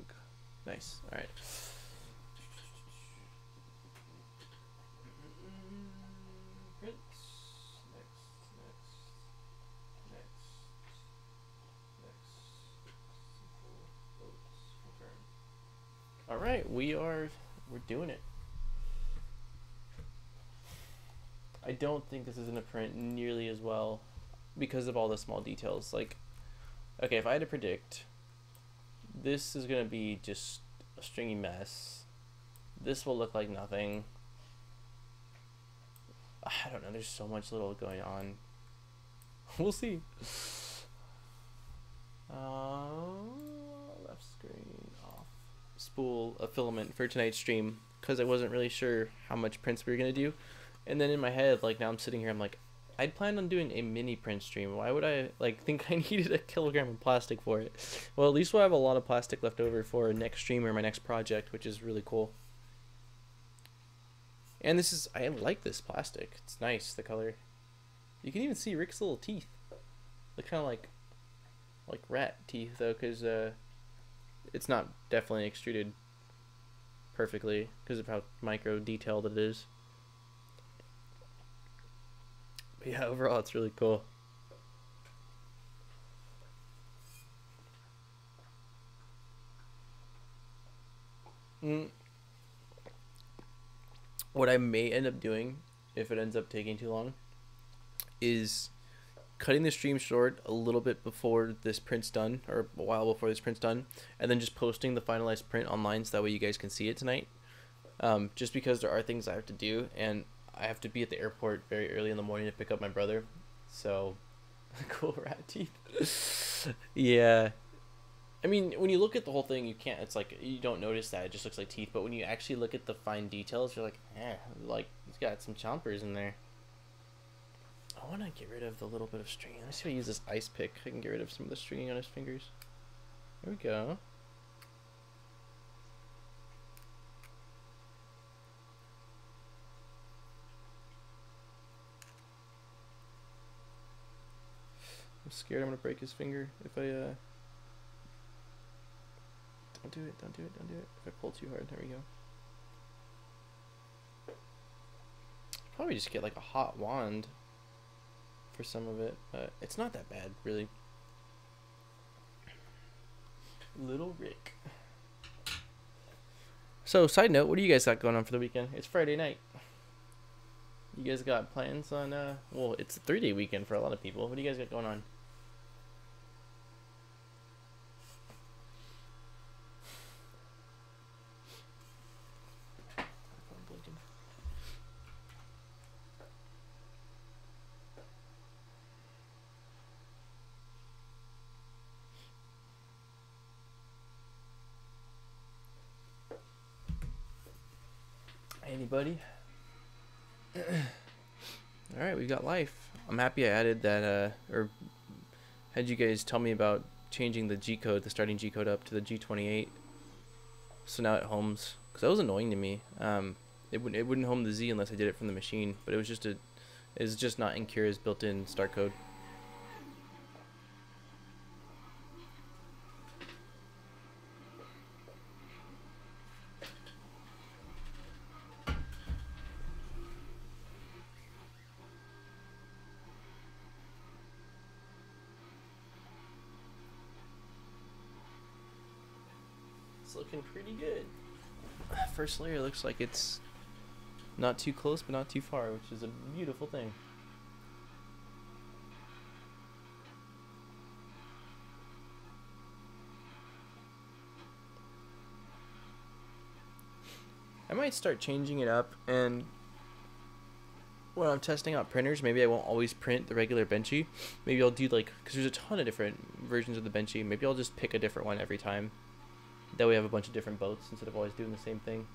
Nice. All right. Print. All right, we're doing it. I don't think this is gonna print nearly as well because of all the small details. Like, okay, if I had to predict, this is gonna be just a stringy mess. This will look like nothing. I don't know, there's so much little going on. We'll see. Left screen off. Spool a filament for tonight's stream because I wasn't really sure how much prints we were gonna do. And then in my head, like now I'm sitting here, I'm like, I'd planned on doing a mini print stream. Why would I like think I needed a kilogram of plastic for it? Well, at least we'll have a lot of plastic left over for next stream or my next project, which is really cool. And this is, I like this plastic. It's nice, the color. You can even see Rick's little teeth. They're kind of like rat teeth though, because it's not definitely extruded perfectly because of how micro detailed it is. But yeah, overall it's really cool. What I may end up doing, if it ends up taking too long, is cutting the stream short a little bit before this print's done, or a while before this print's done, and then just posting the finalized print online so that way you guys can see it tonight. Just because there are things I have to do, and I have to be at the airport very early in the morning to pick up my brother. So, cool rat teeth. Yeah. I mean, when you look at the whole thing, you can't, it's like, you don't notice that, it just looks like teeth, but when you actually look at the fine details, you're like, like, he's got some chompers in there. I want to get rid of the little bit of stringing. Let me see if I use this ice pick. I can get rid of some of the stringing on his fingers. There we go. I'm scared I'm going to break his finger if I, Don't do it, don't do it, don't do it. If I pull too hard, there we go. Probably just get like a hot wand for some of it, but it's not that bad, really. Little Rick. So, side note, what do you guys got going on for the weekend? It's Friday night. You guys got plans on, well, it's a 3-day weekend for a lot of people. What do you guys got going on? Anybody? Alright, we got life. I'm happy I added that, or had you guys tell me about changing the G code, the starting G code up to the G28. So now it homes, because that was annoying to me. It wouldn't home the Z unless I did it from the machine, but it's just not in Cura's built-in start code. Looking pretty good. First layer looks like it's not too close but not too far, which is a beautiful thing. I might start changing it up, and when I'm testing out printers, maybe I won't always print the regular Benchy. Maybe I'll do like, because there's a ton of different versions of the Benchy, maybe I'll just pick a different one every time. That way we have a bunch of different boats instead of always doing the same thing.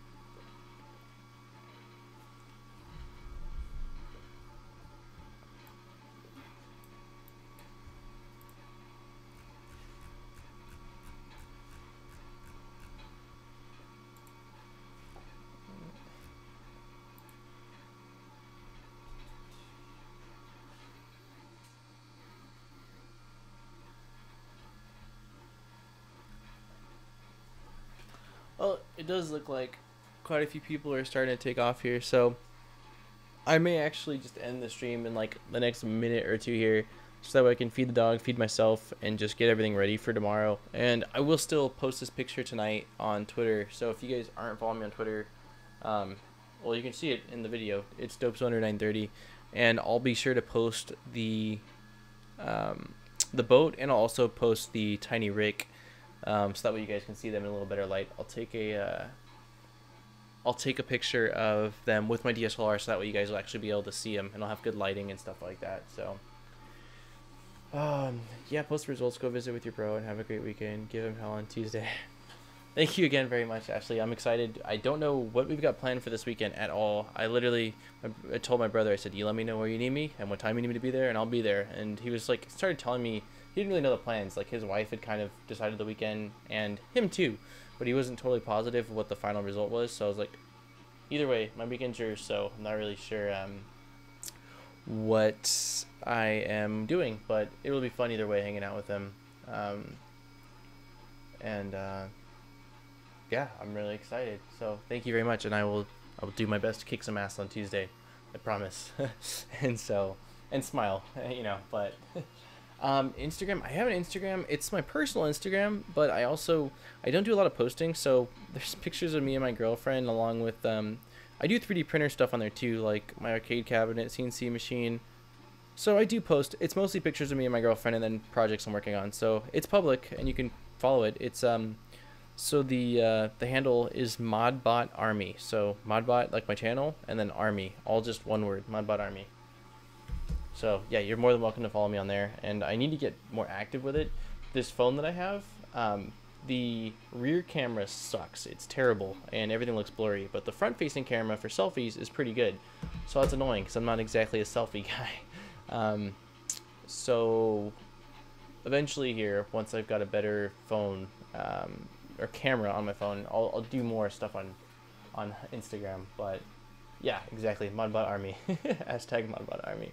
Well, it does look like quite a few people are starting to take off here, so I may actually just end the stream in like the next minute or two here, so that way I can feed the dog, feed myself, and just get everything ready for tomorrow. And I will still post this picture tonight on Twitter, so if you guys aren't following me on Twitter, well, you can see it in the video. It's DopesOner930, and I'll be sure to post the boat, and I'll also post the Tiny Rick. So that way you guys can see them in a little better light. I'll take a picture of them with my DSLR, so that way you guys will actually be able to see them, and I'll have good lighting and stuff like that. So, yeah, post results, go visit with your bro, and have a great weekend. Give him hell on Tuesday. Thank you again very much, Ashley. I'm excited. I don't know what we've got planned for this weekend at all. I told my brother, I said, you let me know where you need me and what time you need me to be there, and I'll be there. And he was like, started telling me, he didn't really know the plans. Like, his wife had kind of decided the weekend, and him too, but he wasn't totally positive of what the final result was. So I was like, either way, my weekend's yours, so I'm not really sure what I am doing, but it will be fun either way, hanging out with him. Yeah, I'm really excited. So thank you very much, and I will do my best to kick some ass on Tuesday. I promise. and smile, you know, but Instagram, I have an Instagram. It's my personal Instagram, but I don't do a lot of posting, so there's pictures of me and my girlfriend, along with I do 3D printer stuff on there too, like my arcade cabinet, CNC machine. So I do post. It's mostly pictures of me and my girlfriend, and then projects I'm working on. So it's public, and you can follow it. It's so the handle is modbot army. So modbot, like my channel, and then army, all just one word, modbot army. So yeah, you're more than welcome to follow me on there, and I need to get more active with it. This phone that I have, the rear camera sucks. It's terrible, and everything looks blurry, but the front-facing camera for selfies is pretty good. So that's annoying, because I'm not exactly a selfie guy. So eventually here, once I've got a better phone, or camera on my phone, I'll do more stuff on Instagram. But yeah, exactly, modbot army. Hashtag modbot army.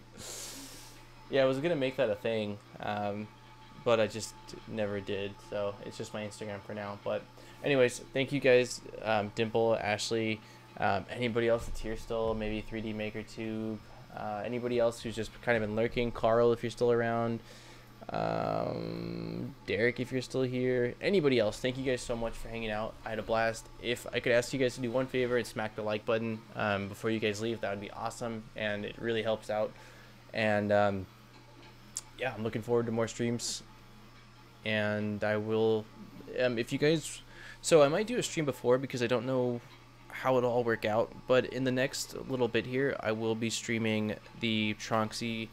Yeah, I was gonna make that a thing, but I just never did, so it's just my Instagram for now. But anyways, thank you guys, Dimple, Ashley, Anybody else that's here still, maybe 3D Maker Tube. Anybody else who's just kind of been lurking, Carl, if you're still around. Derek, if you're still here. Anybody else, thank you guys so much for hanging out. I had a blast. If I could ask you guys to do one favor and smack the like button before you guys leave, that would be awesome, and it really helps out. And yeah, I'm looking forward to more streams, and I will if you guys, so I might do a stream before because I don't know how it'll all work out, but in the next little bit here I will be streaming the Tronxy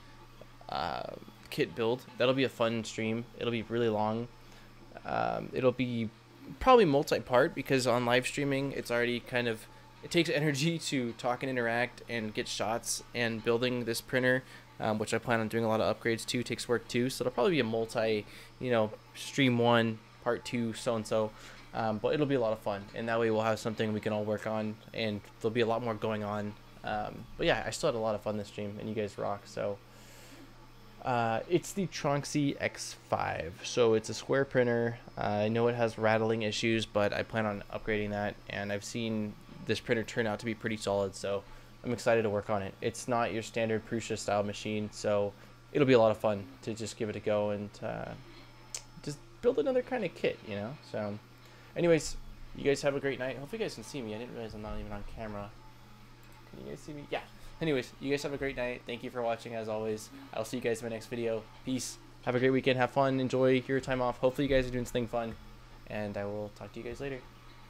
kit build. That'll be a fun stream. It'll be really long. It'll be probably multi-part because on live streaming it's already kind of, it takes energy to talk and interact and get shots, and building this printer, which I plan on doing a lot of upgrades to, takes work too. So it'll probably be a multi, you know, stream 1, part 2, so and so. But it'll be a lot of fun, and that way we'll have something we can all work on, and there'll be a lot more going on. But yeah, I still had a lot of fun this stream, and you guys rock. So it's the Tronxy X5. So it's a square printer. I know it has rattling issues, but I plan on upgrading that, and I've seen this printer turn out to be pretty solid, so I'm excited to work on it. It's not your standard Prusa style machine, so it'll be a lot of fun to just give it a go and just build another kind of kit, you know. So anyways, you guys have a great night. Hopefully you guys can see me. I didn't realize I'm not even on camera. Can you guys see me? Yeah. Anyways, you guys have a great night. Thank you for watching as always. I'll see you guys in my next video. Peace. Have a great weekend. Have fun. Enjoy your time off. Hopefully you guys are doing something fun. And I will talk to you guys later.